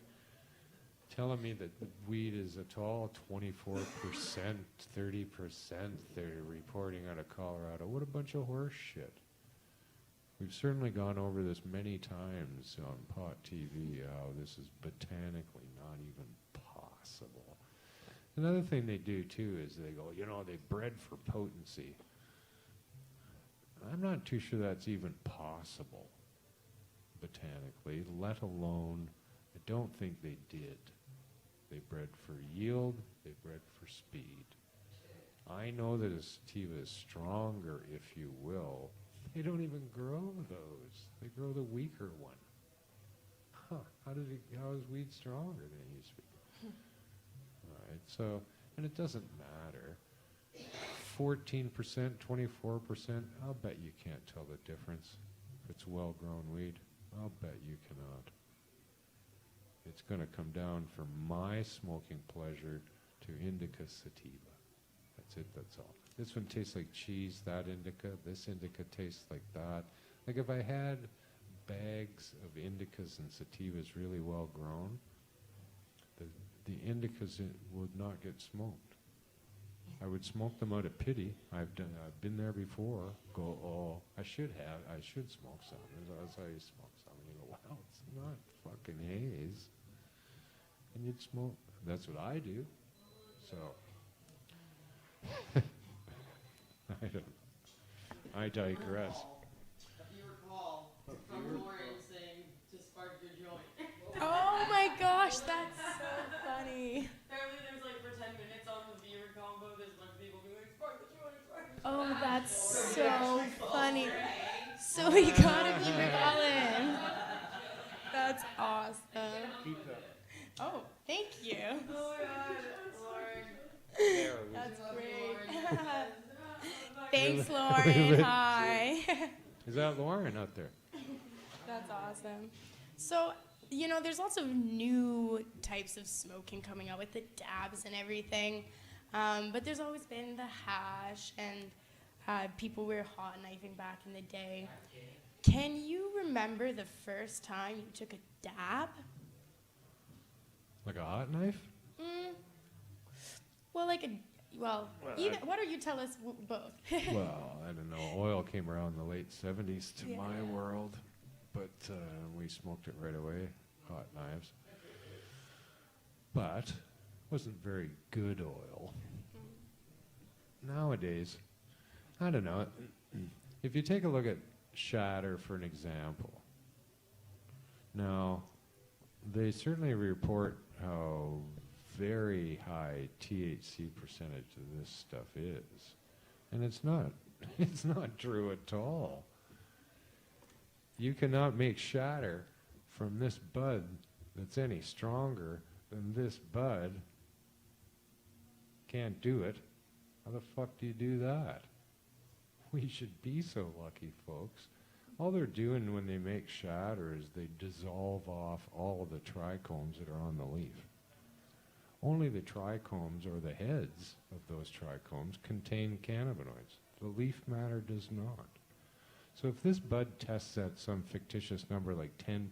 Telling me that the weed is at all 24%, 30% they're reporting out of Colorado. What a bunch of horse shit. We've certainly gone over this many times on Pot TV, how this is botanically not even possible. Another thing they do too is they go, they bred for potency. I'm not too sure that's even possible botanically, let alone, I don't think they did. They bred for yield, they bred for speed. I know that a sativa is stronger, if you will. They don't even grow those. They grow the weaker one. Huh, how is weed stronger than it used to be? All right, so, and it doesn't matter. 14%, 24%, I'll bet you can't tell the difference. If it's well-grown weed, I'll bet you cannot. It's going to come down from my smoking pleasure to indica sativa. That's it, that's all. This one tastes like cheese, that indica. This indica tastes like that. Like if I had bags of indicas and sativas really well grown, the indicas would not get smoked. I would smoke them out of pity. I've been there before. Go, oh, I should smoke some. That's how you smoke some. And you go, wow, it's not fucking haze. And you'd smoke. That's what I do. So, I digress. If you recall, from Lauren saying to spark your joint. Oh my gosh, that's so funny. Apparently there's like for 10 minutes on the viewer combo, there's a bunch of people being like, spark the joint, spark the joint. Oh, that's so funny. So we got a viewer call in. That's awesome. Keep that. Oh, thank you. Oh my god, Lauren. There, That's Love great. you, Lauren. Thanks, Lauren. Hi. is that Lauren out there? That's awesome. So, there's lots of new types of smoking coming out with the dabs and everything. But there's always been the hash, and people were hot knifing back in the day. Can you remember the first time you took a dab? Like a hot knife? Well, either. Why don't you tell us both? Well, I don't know. Oil came around in the late 70s to Yeah. my world, but we smoked it right away, hot knives. But it wasn't very good oil. Nowadays, I don't know. If you take a look at shatter for an example, now they certainly report how very high THC percentage of this stuff is, and it's not true at all. You cannot make shatter from this bud that's any stronger than this bud. Can't do it. How the fuck do you do that? We should be so lucky, folks. All they're doing when they make shatter is they dissolve off all of the trichomes that are on the leaf. Only the trichomes or the heads of those trichomes contain cannabinoids. The leaf matter does not. So if this bud tests at some fictitious number like 10%,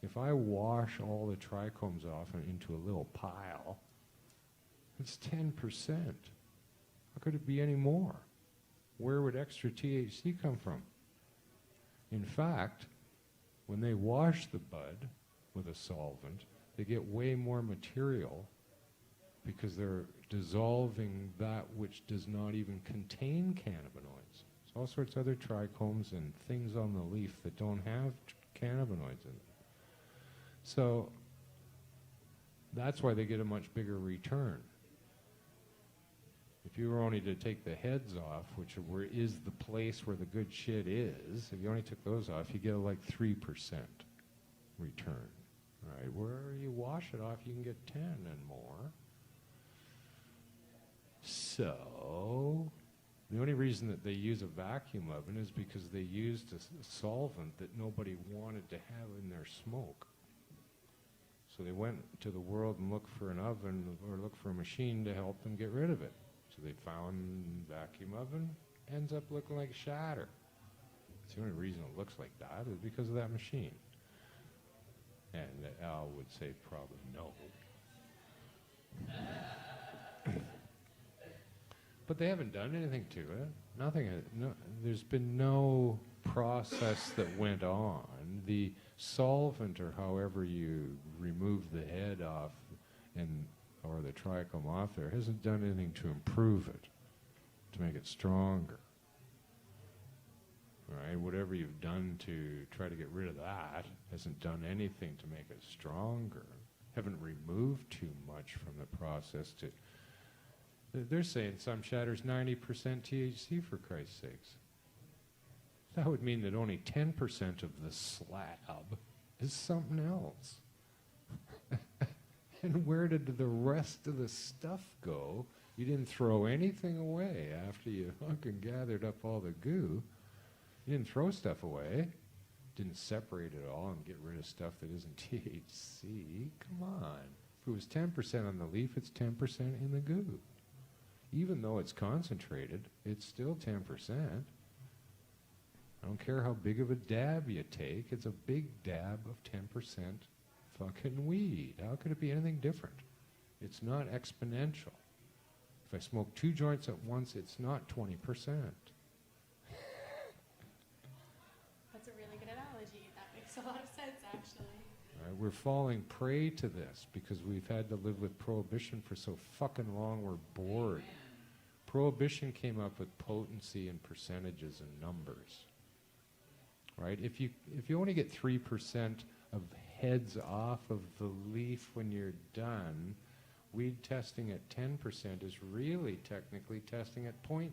if I wash all the trichomes off into a little pile, it's 10%. How could it be any more? where'd extra THC come from? In fact, when they wash the bud with a solvent, they get way more material because they're dissolving that which does not even contain cannabinoids. There's all sorts of other trichomes and things on the leaf that don't have cannabinoids in them. So that's why they get a much bigger return. If you were only to take the heads off, which is the place where the good shit is, if you only took those off, you get like 3% return. Right? Where you wash it off, you can get 10 and more. So the only reason that they use a vacuum oven is because they used a solvent that nobody wanted to have in their smoke. So they went to the world and looked for an oven or looked for a machine to help them get rid of it. So they found vacuum oven, ends up looking like shatter. It's the only reason it looks like that is because of that machine. And Al would say probably no. But they haven't done anything to it. Nothing. There's been no process that went on. The solvent, or however you remove the head off or the trichome off there, hasn't done anything to improve it, to make it stronger. Right? Whatever you've done to try to get rid of that hasn't done anything to make it stronger. Haven't removed too much from the process to... They're saying some shatter's 90% THC, for Christ's sakes. That would mean that only 10% of the slab is something else. And where did the rest of the stuff go? You didn't throw anything away after you fucking gathered up all the goo. You didn't throw stuff away. Didn't separate it all and get rid of stuff that isn't THC. Come on. If it was 10% on the leaf, it's 10% in the goo. Even though it's concentrated, it's still 10%. I don't care how big of a dab you take, it's a big dab of 10% fucking weed. How could it be anything different? It's not exponential. If I smoke 2 joints at once, it's not 20%. That's a really good analogy. That makes a lot of sense, actually. Right, we're falling prey to this because we've had to live with prohibition for so fucking long we're bored. Prohibition came up with potency and percentages and numbers. Right? If you only get 3% of heads off of the leaf when you're done, weed testing at 10% is really technically testing at 0.3%.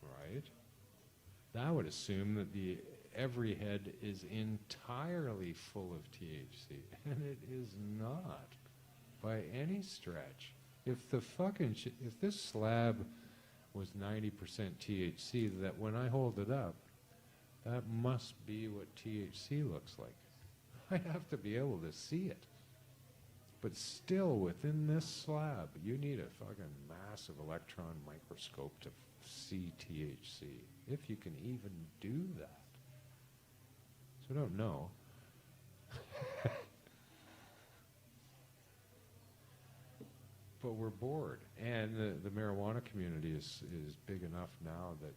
Right? That would assume that every head is entirely full of THC, and it is not by any stretch. If if this slab was 90% THC, that when I hold it up, that must be what THC looks like. I'd have to be able to see it. But still, within this slab, you need a fucking massive electron microscope to see THC, if you can even do that. So I don't know. But we're bored. And the marijuana community is big enough now that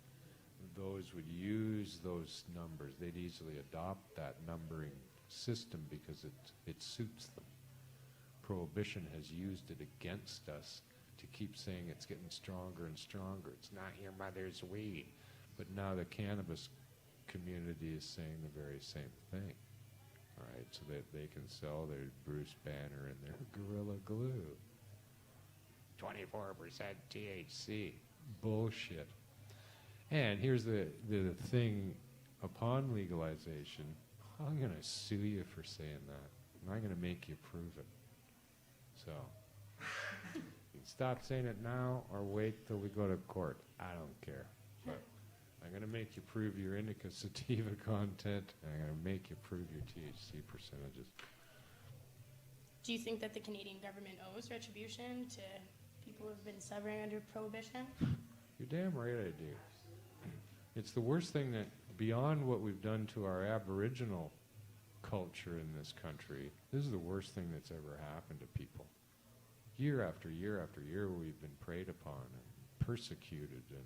those would use those numbers. They'd easily adopt that numbering system because it suits them. Prohibition has used it against us to keep saying it's getting stronger and stronger. It's not your mother's weed. But now the cannabis community is saying the very same thing. All right, so that they can sell their Bruce Banner and their Gorilla Glue. 24% THC. Bullshit. And here's the thing, upon legalization, I'm going to sue you for saying that. And I'm going to make you prove it. So, you can stop saying it now or wait till we go to court. I don't care. But I'm going to make you prove your indica sativa content, and I'm going to make you prove your THC percentages. Do you think that the Canadian government owes retribution to people who have been suffering under prohibition? You're damn right I do. It's the worst thing that, beyond what we've done to our Aboriginal culture in this country, this is the worst thing that's ever happened to people. Year after year after year, we've been preyed upon and persecuted and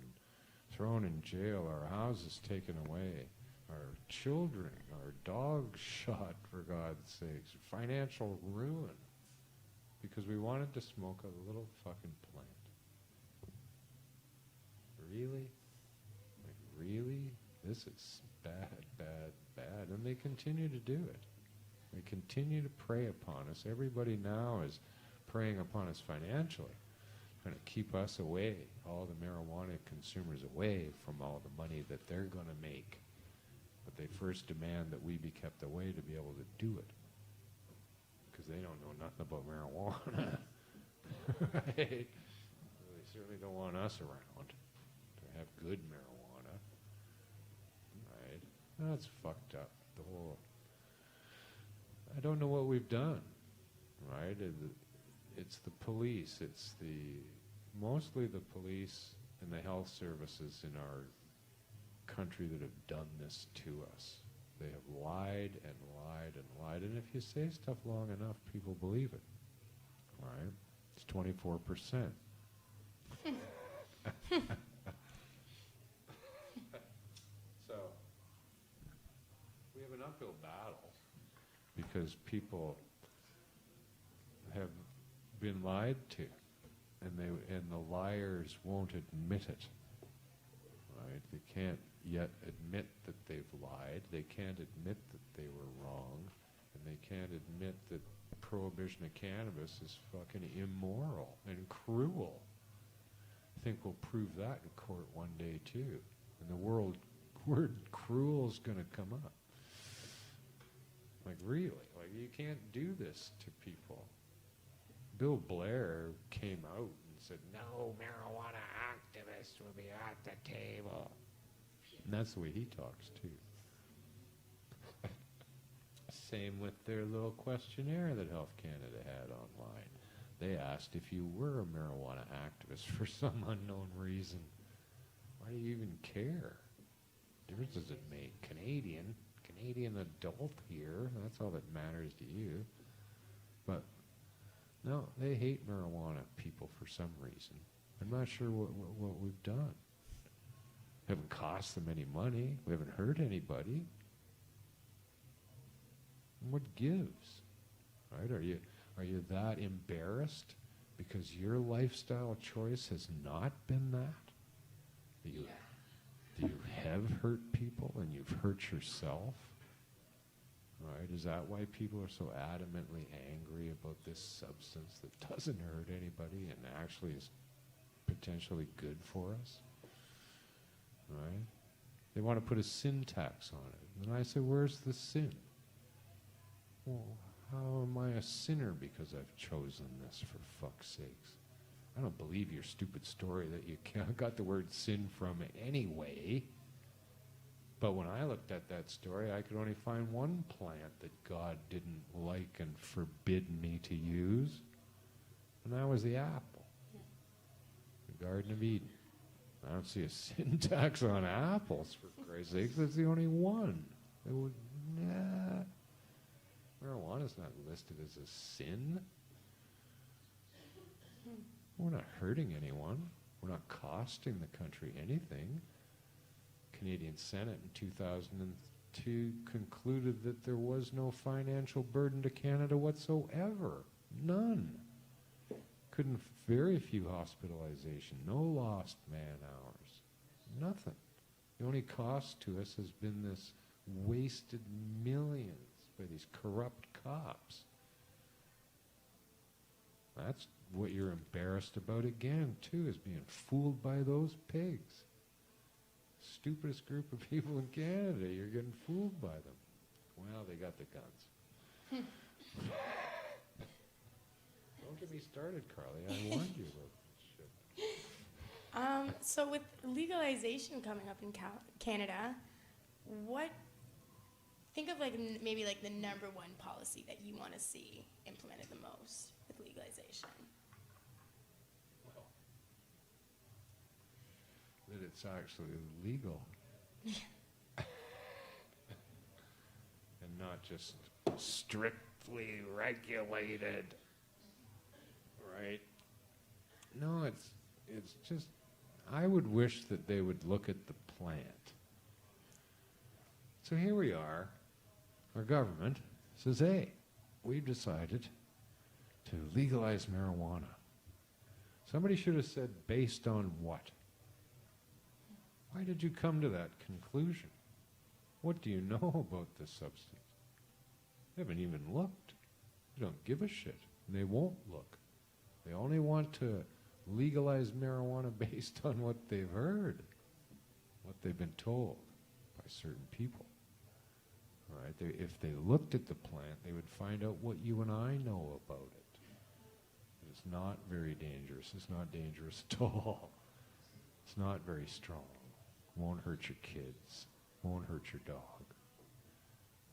thrown in jail, our houses taken away, our children, our dogs shot, for God's sakes, financial ruin, because we wanted to smoke a little fucking plant. Really? Like, really? This is bad, bad, bad. And they continue to do it. They continue to prey upon us. Everybody now is preying upon us financially, trying to keep us away, all the marijuana consumers away from all the money that they're going to make. But they first demand that we be kept away to be able to do it, because they don't know nothing about marijuana. Right? They certainly don't want us around to have good marijuana. Right? That's fucked up. The whole... I don't know what we've done. Right? It's the police. It's mostly the police and the health services in our country that have done this to us. They have lied and lied and lied. And if you say stuff long enough, people believe it. Right? It's 24%. So, we have an uphill battle because people have been lied to, and the liars won't admit it. Right? They can't yet admit that they've lied. They can't admit that they were wrong, and they can't admit that prohibition of cannabis is fucking immoral and cruel. I think we'll prove that in court one day too. And the word cruel is going to come up. Like, really? Like, you can't do this to people. Bill Blair came out and said, no marijuana activists will be at the table. And that's the way he talks, too. Same with their little questionnaire that Health Canada had online. They asked if you were a marijuana activist for some unknown reason. Why do you even care? What difference does it make? Canadian adult here, that's all that matters to you. But no, they hate marijuana people for some reason. I'm not sure what we've done. Haven't cost them any money. We haven't hurt anybody. What gives? Right? Are you that embarrassed because your lifestyle choice has not been that? That you have hurt people and you've hurt yourself? Right? Is that why people are so adamantly angry about this substance that doesn't hurt anybody and actually is potentially good for us? Right? They want to put a sin tax on it. And I say, where's the sin? Well, how am I a sinner because I've chosen this, for fuck's sakes? I don't believe your stupid story that you got the word sin from anyway. But when I looked at that story, I could only find one plant that God didn't like and forbid me to use. And that was the apple. The Garden of Eden. I don't see a sin tax on apples, for Christ's sake. That's the only one. Marijuana's not listed as a sin. We're not hurting anyone. We're not costing the country anything. Canadian Senate in 2002 concluded that there was no financial burden to Canada whatsoever. None. Very few hospitalization, no lost man hours, nothing. The only cost to us has been this wasted millions by these corrupt cops. That's what you're embarrassed about again, too, is being fooled by those pigs. Stupidest group of people in Canada, you're getting fooled by them. Well, they got the guns. Don't get me started, Carly. I warned you about this shit. So with legalization coming up in Canada, think of maybe the number one policy that you want to see implemented the most with legalization. Well, that it's actually legal. And not just strictly regulated. Right? No, it's just I would wish that they would look at the plant. So here we are, our government says, hey, we've decided to legalize marijuana. Somebody should have said, based on what? Why did you come to that conclusion? What do you know about this substance? They haven't even looked. They don't give a shit. And they won't look. They only want to legalize marijuana based on what they've heard, what they've been told by certain people. All right? If they looked at the plant, they would find out what you and I know about it. It's not very dangerous. It's not dangerous at all. It's not very strong. Won't hurt your kids. Won't hurt your dog.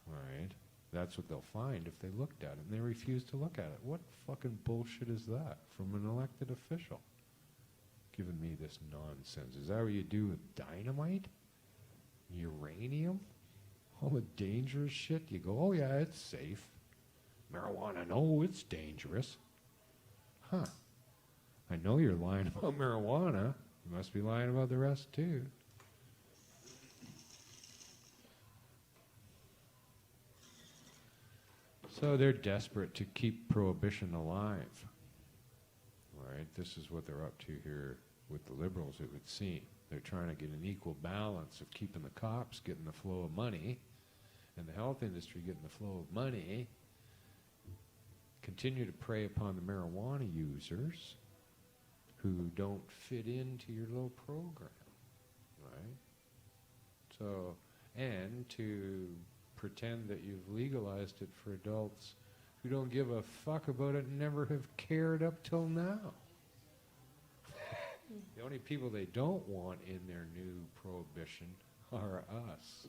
All right? That's what they'll find if they looked at it, and they refuse to look at it. What fucking bullshit is that from an elected official? Giving me this nonsense. Is that what you do with dynamite? Uranium? All the dangerous shit? You go, oh yeah, it's safe. Marijuana, no, it's dangerous. Huh. I know you're lying about marijuana. You must be lying about the rest too. So they're desperate to keep prohibition alive. All right, this is what they're up to here with the Liberals, it would seem. They're trying to get an equal balance of keeping the cops getting the flow of money and the health industry getting the flow of money, continue to prey upon the marijuana users who don't fit into your little program, right? So, and to pretend that you've legalized it for adults who don't give a fuck about it and never have cared up till now. The only people they don't want in their new prohibition are us.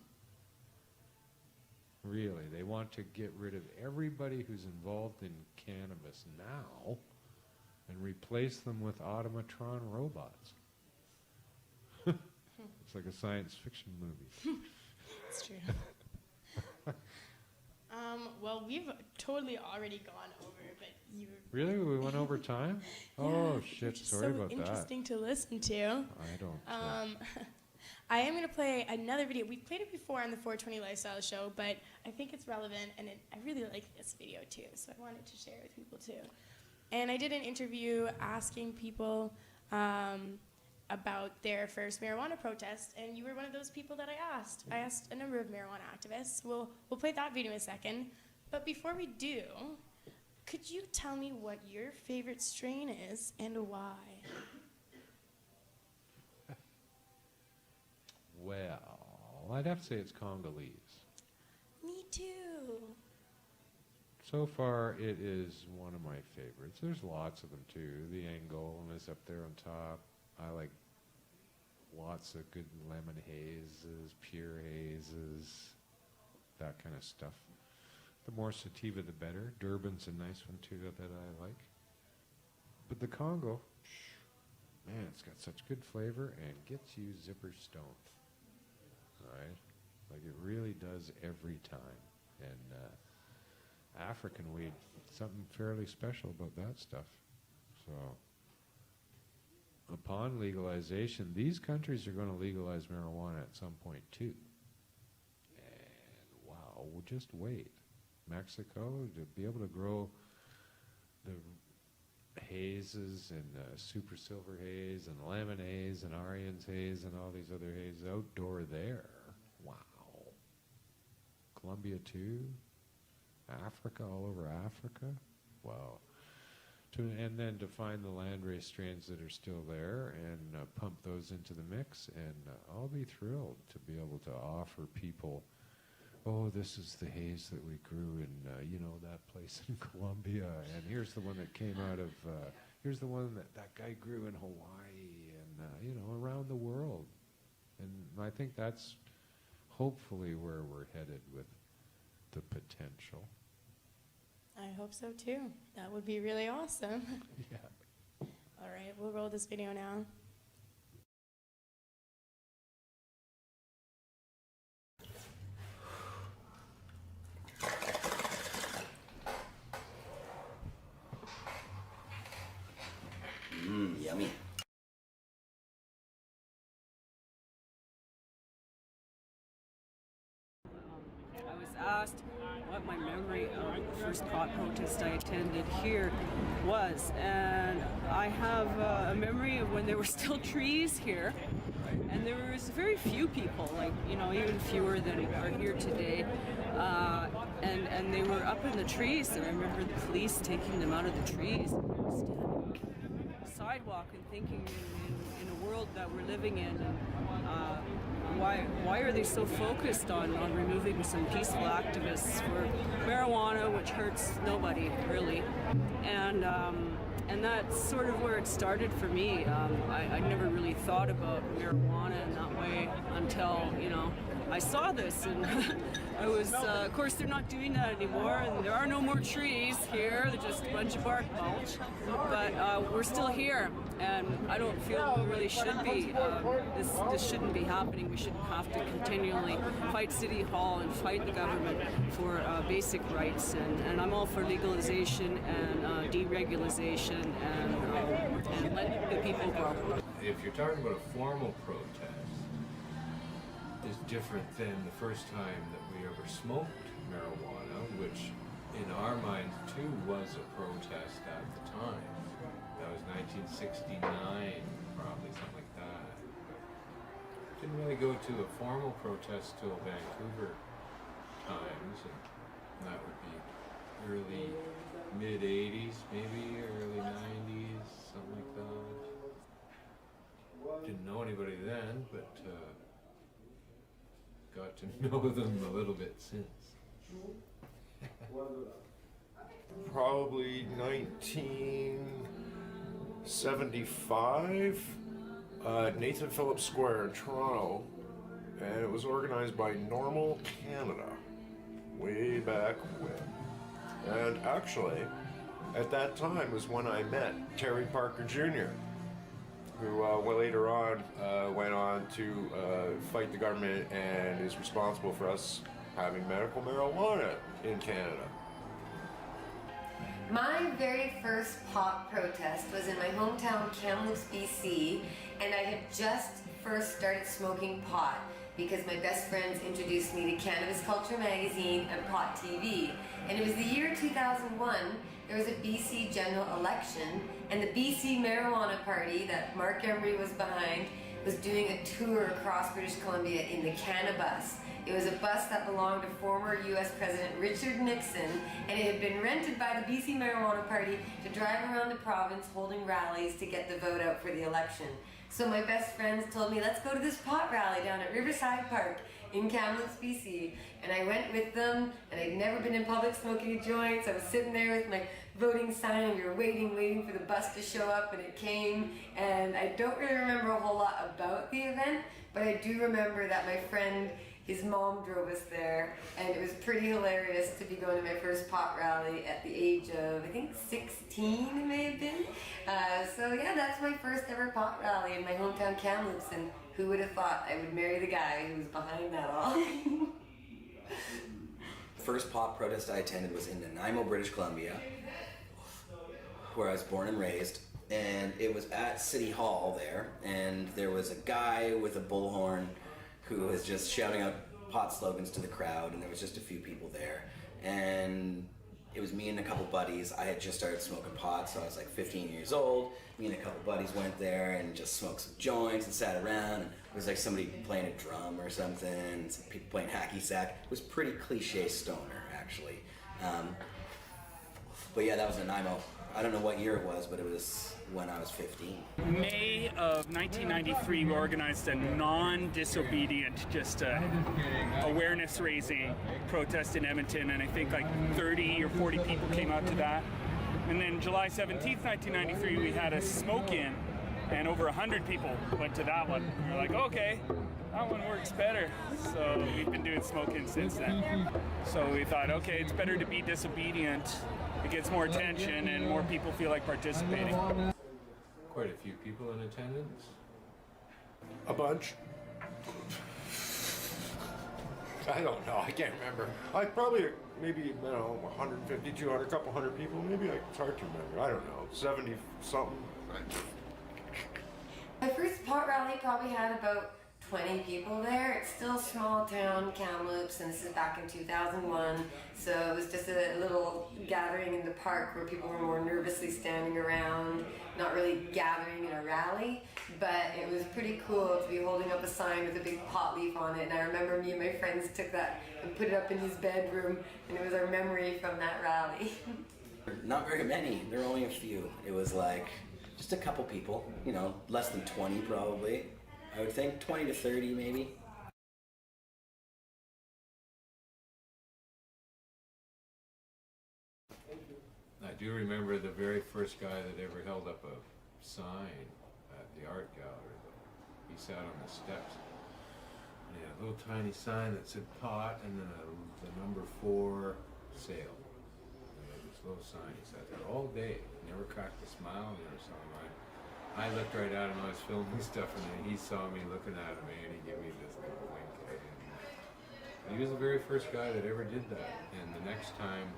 Really, they want to get rid of everybody who's involved in cannabis now and replace them with automatron robots. It's like a science fiction movie. It's true. Well, we've totally already gone over, but you Really? We went over time? Yeah, Oh, you're shit. just Sorry so about that. interesting to listen to. I don't. I am going to play another video. We've played it before on the 420 Lifestyle Show, but I think it's relevant, and I really like this video too, so I wanted to share it with people too. And I did an interview asking people about their first marijuana protest, and you were one of those people that I asked. I asked a number of marijuana activists. We'll play that video in a second. But before we do, could you tell me what your favorite strain is and why? Well, I'd have to say it's Congolese. Me too. So far, it is one of my favorites. There's lots of them too. The Angolan is up there on top. I like lots of good lemon hazes, pure hazes, that kind of stuff. The more sativa, the better. Durban's a nice one too that I like. But the Congo, man, it's got such good flavor and gets you zipper stoned. Right? Like it really does every time. And African weed, something fairly special about that stuff. So, upon legalization, these countries are going to legalize marijuana at some point too. And wow, we'll just wait. Mexico, to be able to grow the hazes and super silver haze and lemon haze and Arians haze and all these other hazes outdoor there. Wow. Colombia too. Africa, all over Africa. Wow. And then to find the landrace strains that are still there and pump those into the mix, and I'll be thrilled to be able to offer people, oh, this is the haze that we grew in, that place in Colombia, and here's the one that came out of, here's the one that guy grew in Hawaii, and, around the world. And I think that's hopefully where we're headed with the potential. I hope so too. That would be really awesome. Yeah. All right, we'll roll this video now. Yummy. asked what my memory of the first pot protest I attended here was, and I have a memory of when there were still trees here, and there was very few people, like, you know, even fewer than are here today, and they were up in the trees, and I remember the police taking them out of the trees, standing on the sidewalk and thinking in a world that we're living in, why are they so focused on removing some peaceful activists for marijuana, which hurts nobody really, and that's sort of where it started for me. I never really thought about marijuana in that way until, you know, I saw this, and I was, of course they're not doing that anymore, and there are no more trees here, they're just a bunch of bark mulch, but we're still here, and I don't feel we really should be. This shouldn't be happening. We shouldn't have to continually fight City Hall and fight the government for basic rights, and I'm all for legalization and deregulation and let the people go. If you're talking about a formal protest, is different than the first time that we ever smoked marijuana, which in our minds too was a protest at the time. That was 1969, probably, something like that. Didn't really go to a formal protest till Vancouver times, and that would be early, mid-80s maybe, early 90s, something like that. Didn't know anybody then, but got to know them a little bit since. Probably 1975, Nathan Phillips Square in Toronto, and it was organized by Normal Canada way back when. And actually, at that time was when I met Terry Parker Jr., who later on went on to fight the government and is responsible for us having medical marijuana in Canada. My very first pot protest was in my hometown, Kamloops, BC, and I had just first started smoking pot because my best friends introduced me to Cannabis Culture magazine and Pot TV. And it was the year 2001, there was a BC general election, and the BC Marijuana Party that Mark Emery was behind was doing a tour across British Columbia in the Cannabis. It was a bus that belonged to former US President Richard Nixon, and it had been rented by the BC Marijuana Party to drive around the province holding rallies to get the vote out for the election. So my best friends told me, let's go to this pot rally down at Riverside Park in Kamloops, BC. And I went with them, and I'd never been in public smoking a joint, so I was sitting there with my voting sign, and we were waiting for the bus to show up, and it came. And I don't really remember a whole lot about the event, but I do remember that my friend, his mom drove us there, and it was pretty hilarious to be going to my first pot rally at the age of, I think, 16 it may have been. So yeah, that's my first ever pot rally in my hometown Kamloops, and who would have thought I would marry the guy who was behind that all? First pot protest I attended was in Nanaimo, British Columbia, where I was born and raised, and it was at City Hall there, and there was a guy with a bullhorn who was just shouting out pot slogans to the crowd, and there was just a few people there, and it was me and a couple buddies. I had just started smoking pot, so I was like 15 years old. Me and a couple buddies went there and just smoked some joints and sat around, and it was like somebody playing a drum or something, and some people playing hacky sack. It was pretty cliche stoner, actually. But yeah, that was Nanaimo. I don't know what year it was, but it was when I was 15. May of 1993, we organized a non-disobedient, just awareness-raising protest in Edmonton, and I think like 30 or 40 people came out to that. And then July 17th, 1993, we had a smoke-in, and over 100 people went to that one. We were like, okay, that one works better. So we've been doing smoke-in since then. So we thought, okay, it's better to be disobedient. It gets more attention and more people feel like participating. Quite a few people in attendance. A bunch. I don't know, I can't remember. I probably, maybe, 150, 200, couple hundred people, maybe. It's hard to remember. I don't know, 70 something. My first pot rally probably had about 20 people there. It's still small town Kamloops, and this is back in 2001. So it was just a little gathering in the park where people were more nervously standing around, not really gathering in a rally. But it was pretty cool to be holding up a sign with a big pot leaf on it. And I remember me and my friends took that and put it up in his bedroom, and it was our memory from that rally. Not very many. There were only a few. It was like just a couple people, you know, less than 20 probably. I would think 20 to 30 maybe. I do remember the very first guy that ever held up a sign at the art gallery. He sat on the steps. And he had a little tiny sign that said pot and then the number 4 sale. And he had this little sign. He sat there all day. Never cracked a smile, never saw him. I looked right at him. I was filming stuff, and then he saw me looking at me, and he gave me this little wink. And he was the very first guy that ever did that. And the next time,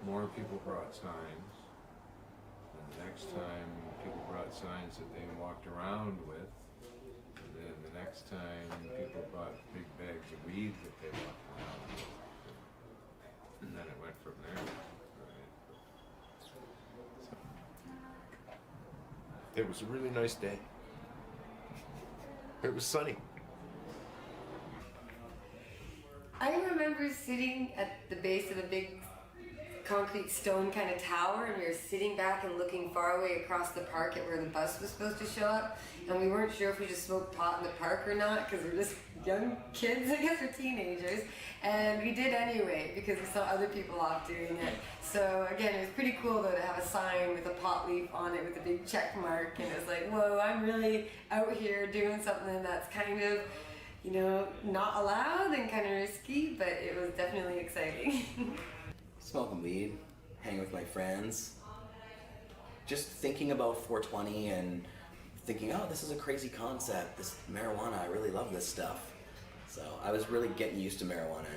more people brought signs. And the next time, people brought signs that they walked around with. And then the next time, people brought big bags of weed that they walked around with. And then it went from there. It was a really nice day. It was sunny. I remember sitting at the base of a big concrete stone kind of tower, and we were sitting back and looking far away across the park at where the bus was supposed to show up, and we weren't sure if we just smoked pot in the park or not, because we're just young kids, I guess, or teenagers, and we did anyway because we saw other people off doing it. So again, it was pretty cool though to have a sign with a pot leaf on it with a big check mark, and it was like, whoa, I'm really out here doing something that's kind of, you know, not allowed and kind of risky, but it was definitely exciting. Smoking weed, hanging with my friends, just thinking about 420 and thinking, oh, this is a crazy concept, this marijuana, I really love this stuff. So I was really getting used to marijuana.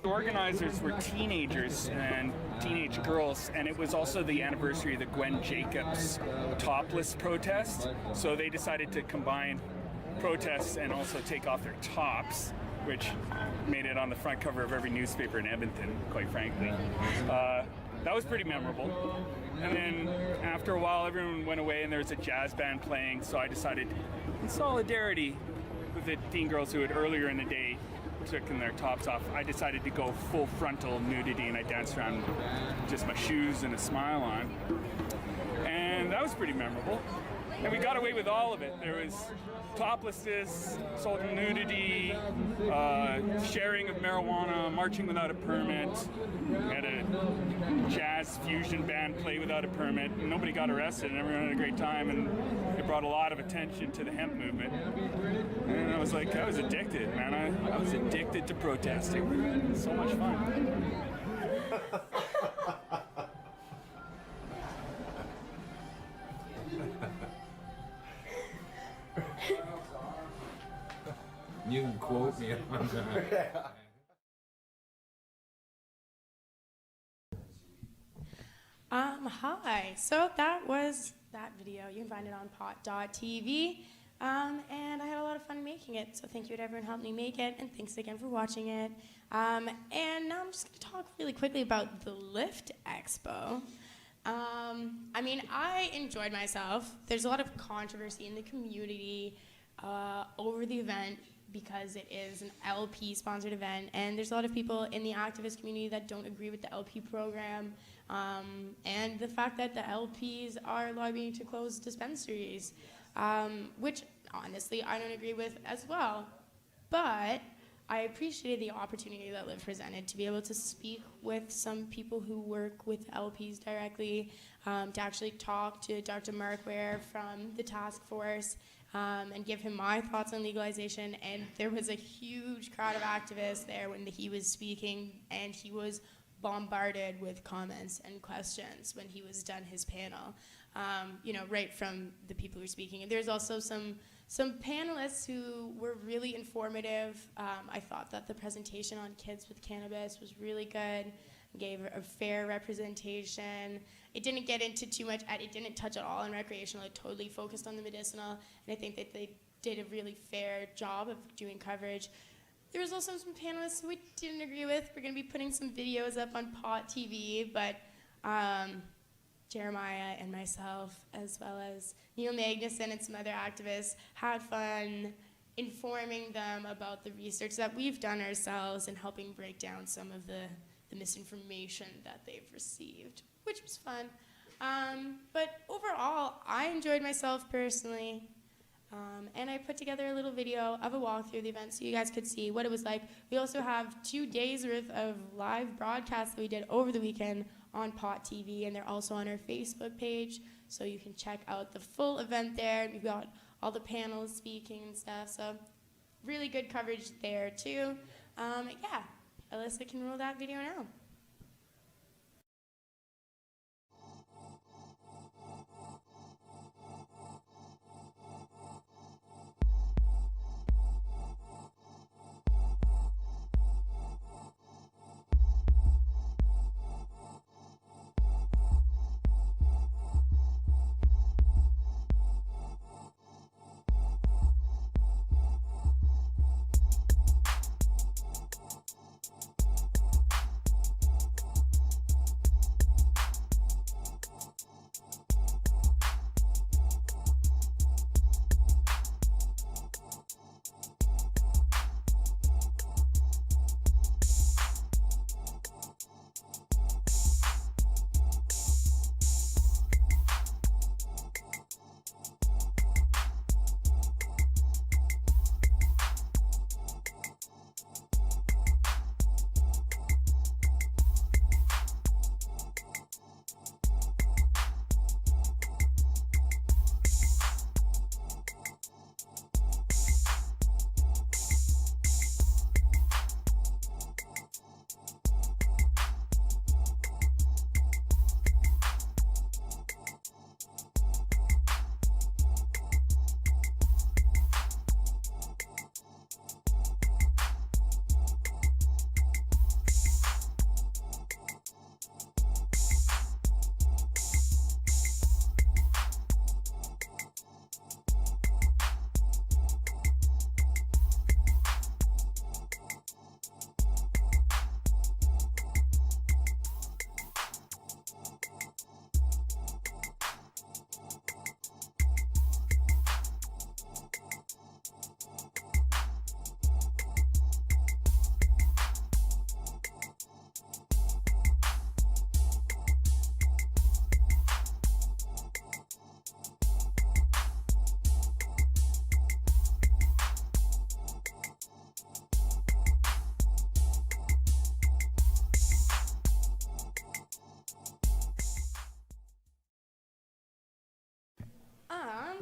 The organizers were teenagers and teenage girls, and it was also the anniversary of the Gwen Jacobs topless protest, so they decided to combine protests and also take off their tops, which made it on the front cover of every newspaper in Edmonton, quite frankly. That was pretty memorable. And then after a while, everyone went away and there was a jazz band playing, so I decided, in solidarity with the teen girls who had earlier in the day taken their tops off, I decided to go full frontal nudity, and I danced around with just my shoes and a smile on. And that was pretty memorable. And we got away with all of it. There was toplessness, sold nudity, sharing of marijuana, marching without a permit. We had a jazz fusion band play without a permit. Nobody got arrested, and everyone had a great time, and it brought a lot of attention to the hemp movement. And I was like, I was addicted, man. I was addicted to protesting. It was so much fun. You can quote me on that. Hi. So that was that video. You can find it on pot.tv. And I had a lot of fun making it. So thank you to everyone who helped me make it, and thanks again for watching it. And now I'm just going to talk really quickly about the Lift Expo. I mean, I enjoyed myself. There's a lot of controversy in the community over the event because it is an LP-sponsored event, and there's a lot of people in the activist community that don't agree with the LP program, and the fact that the LPs are lobbying to close dispensaries, which honestly I don't agree with as well. But I appreciated the opportunity that Lyft presented to be able to speak with some people who work with LPs directly, to actually talk to Dr. Mark Ware from the task force, and give him my thoughts on legalization. And there was a huge crowd of activists there when he was speaking, and he was bombarded with comments and questions when he was done his panel, you know, right from the people who were speaking. And there's also some panelists who were really informative. I thought that the presentation on kids with cannabis was really good, gave a fair representation. It didn't get into too much, it didn't touch at all on recreational. It totally focused on the medicinal, and I think that they did a really fair job of doing coverage. There was also some panelists who we didn't agree with. We're going to be putting some videos up on Pot TV, but Jeremiah and myself, as well as Neil Magnuson and some other activists, had fun informing them about the research that we've done ourselves and helping break down some of the misinformation that they've received, which was fun. But overall, I enjoyed myself personally. And I put together a little video of a walkthrough of the event so you guys could see what it was like. We also have 2 days worth of live broadcasts that we did over the weekend on Pot TV, and they're also on our Facebook page, so you can check out the full event there. We've got all the panels speaking and stuff, so really good coverage there too. Yeah, Alyssa can roll that video now.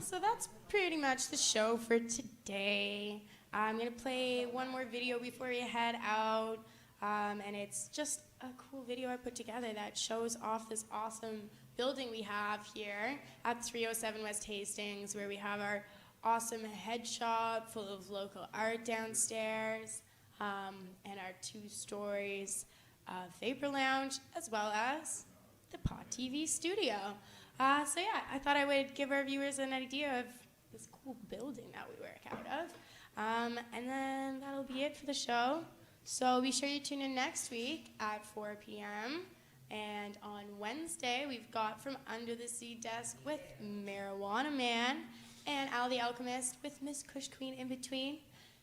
So that's pretty much the show for today. I'm going to play one more video before we head out, and it's just a cool video I put together that shows off this awesome building we have here at 307 West Hastings, where we have our awesome head shop full of local art downstairs, and our 2 stories of Vapor Lounge, as well as the Pot TV studio. So yeah, I thought I would give our viewers an idea of this cool building that we work out of. And then that'll be it for the show. So be sure you tune in next week at 4 p.m. And on Wednesday, we've got From Under the Sea Desk with Marijuana Man and Al the Alchemist with Miss Kush Queen in between.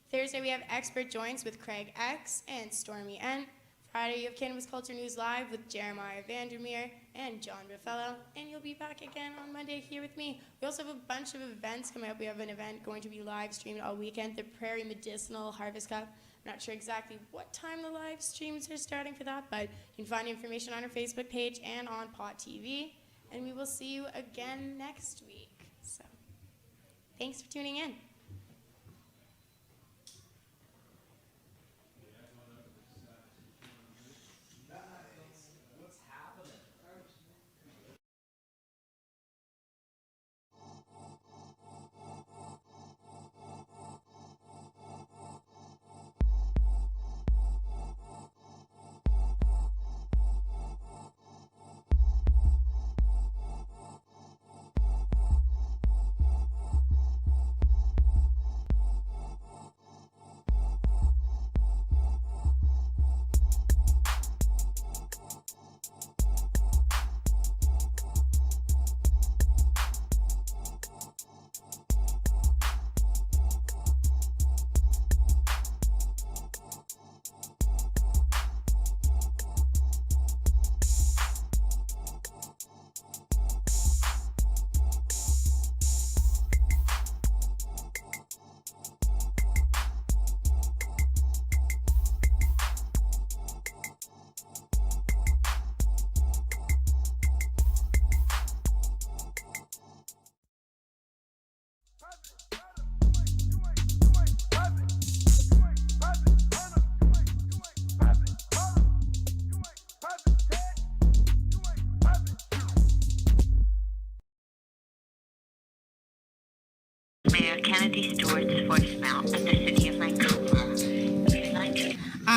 Thursday, we have Expert Joints with Craig X and Stormy N. Friday, you have Cannabis Culture News Live with Jeremiah Vandermeer and John Buffello. And you'll be back again on Monday here with me. We also have a bunch of events coming up. We have an event going to be live streamed all weekend, the Prairie Medicinal Harvest Cup. I'm not sure exactly what time the live streams are starting for that, but you can find information on our Facebook page and on Pot TV. And we will see you again next week. So, thanks for tuning in.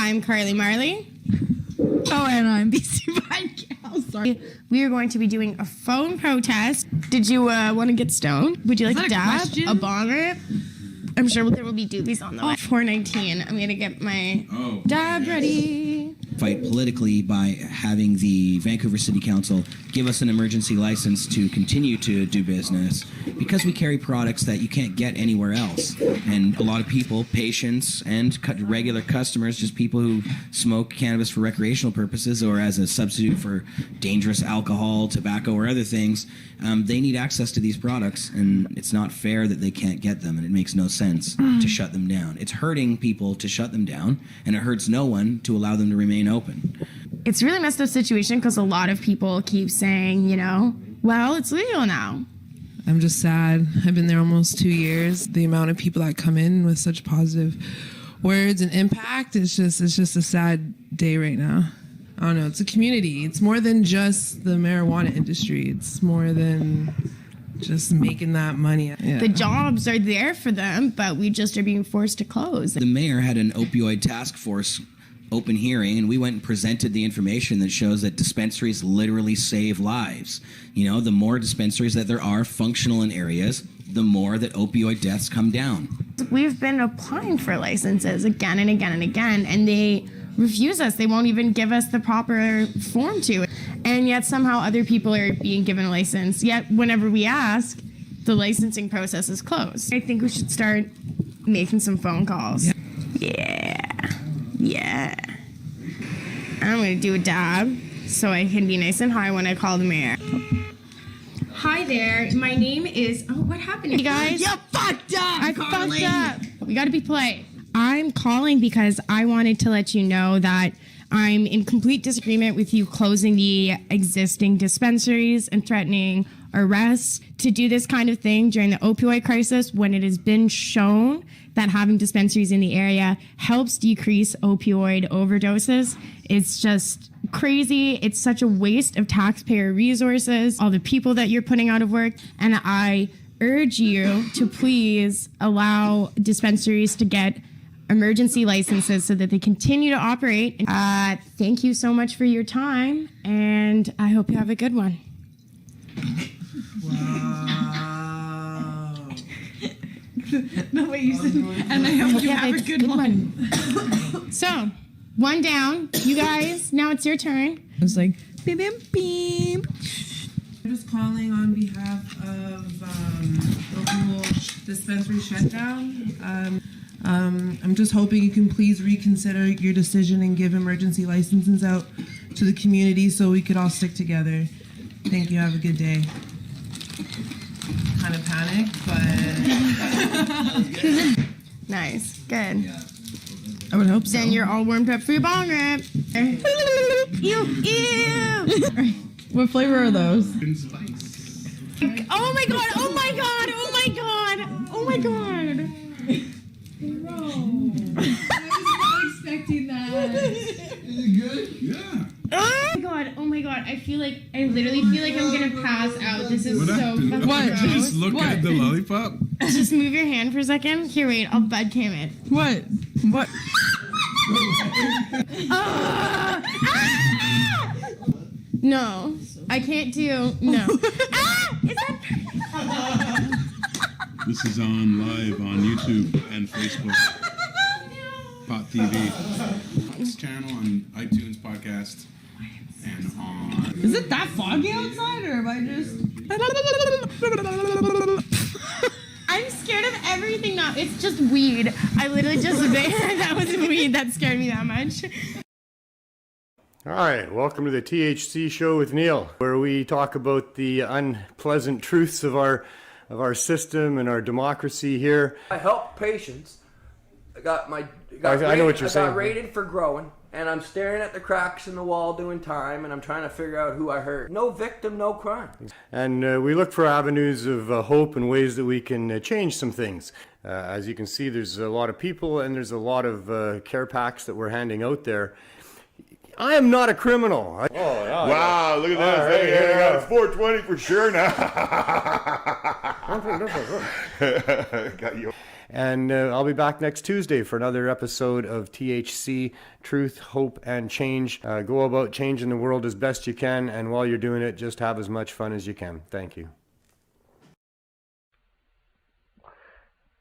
I'm Carly Marley. Oh, and I'm Bcbudgal. Sorry. We are going to be doing a phone protest. Did you want to get stoned? Would you like Is a that a dab? question? A bong rip? I'm sure there will be doobies on the way. 419. I'm going to get my dab ready. Fight politically by having the Vancouver City Council give us an emergency license to continue to do business because we carry products that you can't get anywhere else. And a lot of people, patients and regular customers, just people who smoke cannabis for recreational purposes or as a substitute for dangerous alcohol, tobacco, or other things, they need access to these products, and it's not fair that they can't get them, and it makes no sense to shut them down. It's hurting people to shut them down, and it hurts no one to allow them to remain open. It's really messed up situation because a lot of people keep saying, you know, well, it's legal now. I'm just sad. I've been there almost 2 years. The amount of people that come in with such positive words and impact, it's just a sad day right now. I don't know. It's a community. It's more than just the marijuana industry. It's more than just making that money. Yeah. The jobs are there for them, but we just are being forced to close. The mayor had an opioid task force open hearing, and we went and presented the information that shows that dispensaries literally save lives. You know, the more dispensaries that there are functional in areas, the more that opioid deaths come down. We've been applying for licenses again and again and again, and they refuse us. They won't even give us the proper form to it. And yet somehow other people are being given a license. Yet whenever we ask, the licensing process is closed. I think we should start making some phone calls. Yeah. I'm gonna do a dab so I can be nice and high when I call the mayor. Hi there, my name is, oh, what happened, you guys? You fucked up, I Carly. fucked up. We gotta be polite. I'm calling because I wanted to let you know that I'm in complete disagreement with you closing the existing dispensaries and threatening arrests to do this kind of thing during the opioid crisis when it has been shown that having dispensaries in the area helps decrease opioid overdoses. It's just crazy. It's such a waste of taxpayer resources, all the people that you're putting out of work, and I urge you to please allow dispensaries to get emergency licenses so that they continue to operate. Thank you so much for your time, and I hope you have a good one. No, what you said. And I hope you have a good one. So, one down. You guys, now it's your turn. It was like, beep, beep, beep. I'm just calling on behalf of the whole dispensary shutdown. I'm just hoping you can please reconsider your decision and give emergency licenses out to the community so we could all stick together. Thank you. Have a good day. Kind of panicked, but... Nice. Good. I would hope so. Then you're all warmed up for your bong rip. Ew. What flavor are those? Oh my god, oh my god, oh my god, oh my god. Bro, I was not expecting that. Is it good? Yeah. Oh my god, I literally feel like I'm gonna pass out. This is so fucking gross. Just look at the lollipop. Just move your hand for a second. Here, wait, I'll bud cam it. What? What? No, I can't do, no. Is that... This is on live on YouTube and Facebook. Pot TV. This channel on iTunes podcast and on. Is it that foggy outside, or am I just? I'm scared of everything now. It's just weed. I literally just that was weed that scared me that much. All right, welcome to the THC show with Neil, where we talk about the unpleasant truths of our system and our democracy here. I help patients. I know what you're saying. I got rated for growing, and I'm staring at the cracks in the wall doing time, and I'm trying to figure out who I hurt. No victim, no crime. And we look for avenues of hope and ways that we can change some things. As you can see, there's a lot of people, and there's a lot of care packs that we're handing out there. I am not a criminal. Wow, look at this. Right, Hey, I got a 420 for sure now. Got you. And I'll be back next Tuesday for another episode of THC, Truth, Hope, and Change. Go about changing the world as best you can, and while you're doing it, just have as much fun as you can. Thank you.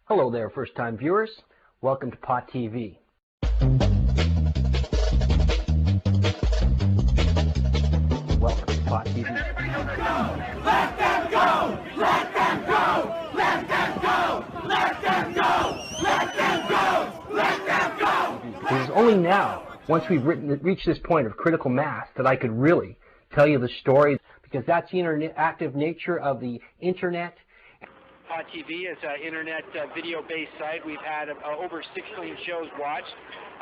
Hello there, first-time viewers. Welcome to Pot TV. Welcome to Pot TV. Let them go! Let them go! Let them go! Let them go! Let them go! Let them go! It is only now, once we've reached this point of critical mass, that I could really tell you the story, because that's the interactive nature of the internet. Pot TV is an internet video-based site. We've had over 6 million shows watched.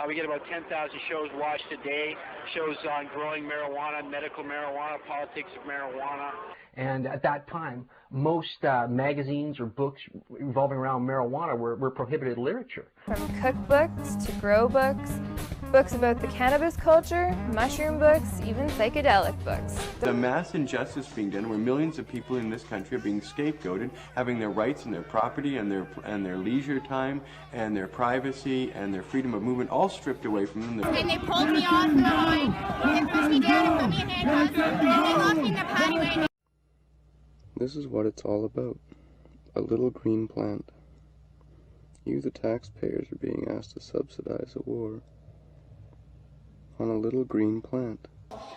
We get about 10,000 shows watched a day. Shows on growing marijuana, medical marijuana, politics of marijuana. And at that time, most magazines or books revolving around marijuana were prohibited literature. From cookbooks to grow books, books about the cannabis culture, mushroom books, even psychedelic books. The mass injustice being done where millions of people in this country are being scapegoated, having their rights and their property and their leisure time and their privacy and their freedom of movement all stripped away from them. And they pulled me off the line, and pushed me down and put me in handcuffs, and they locked me in the patio. This is what it's all about. A little green plant. You, the taxpayers, are being asked to subsidize a war on a little green plant.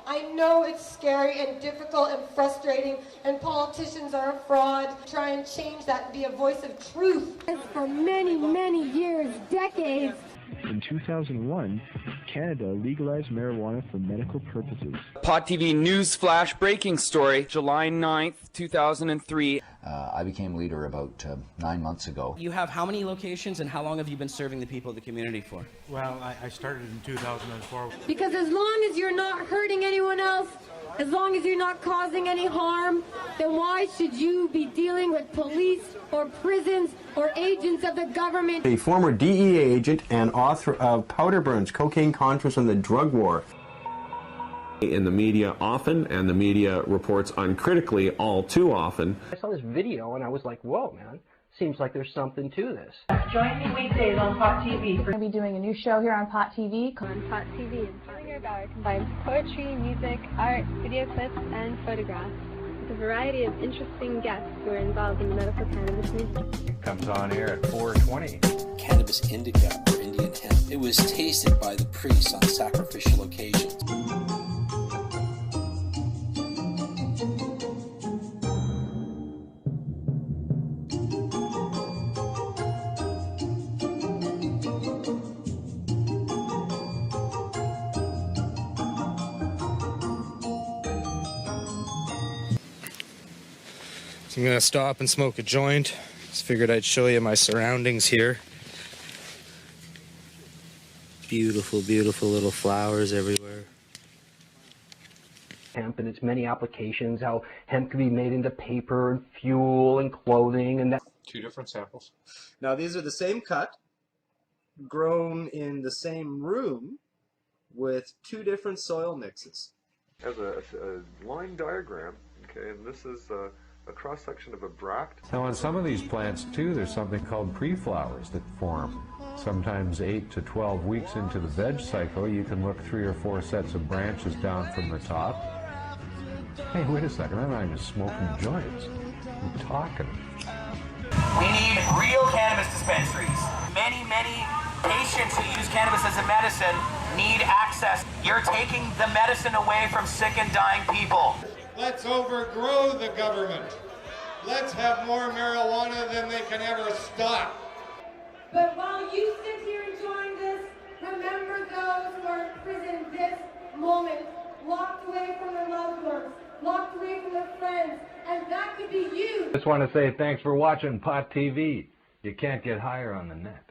I know it's scary and difficult and frustrating, and politicians are a fraud. Try and change that and be a voice of truth. For many, many years, decades. In 2001, Canada legalized marijuana for medical purposes. Pot TV news flash breaking story, July 9th, 2003. I became leader about 9 months ago. You have how many locations, and how long have you been serving the people of the community for? Well, I started in 2004. Because as long as you're not hurting anyone else, as long as you're not causing any harm, then why should you be dealing with police or prisons or agents of the government? A former DEA agent and author of Powder Burns, Cocaine Contras and the Drug War. In the media often, and the media reports uncritically all too often. I saw this video and I was like, whoa, man, seems like there's something to this. Join me weekdays on Pot TV. We're going to be doing a new show here on Pot TV. On Pot TV, Your Bower combines poetry, music, art, video clips, and photographs with a variety of interesting guests who are involved in the medical cannabis industry. It comes on air at 4:20. Cannabis indica, or Indian hemp. It was tasted by the priests on sacrificial occasions. I'm gonna stop and smoke a joint. Just figured I'd show you my surroundings here. Beautiful, beautiful little flowers everywhere. Hemp and its many applications, how hemp can be made into paper and fuel and clothing and that. 2 different samples. Now these are the same cut, grown in the same room with 2 different soil mixes. As a line diagram, okay, and this is a cross-section of a bract. Now on some of these plants too, there's something called pre-flowers that form. Sometimes 8 to 12 weeks into the veg cycle, you can look 3 or 4 sets of branches down from the top. Hey, wait a second, I'm not just smoking joints. I'm talking. We need real cannabis dispensaries. Many patients who use cannabis as a medicine need access. You're taking the medicine away from sick and dying people. Let's overgrow the government. Let's have more marijuana than they can ever stop. But while you sit here enjoying this, remember those who are in prison this moment, locked away from their loved ones, locked away from their friends, and that could be you. Just want to say thanks for watching Pot TV. You can't get higher on the net.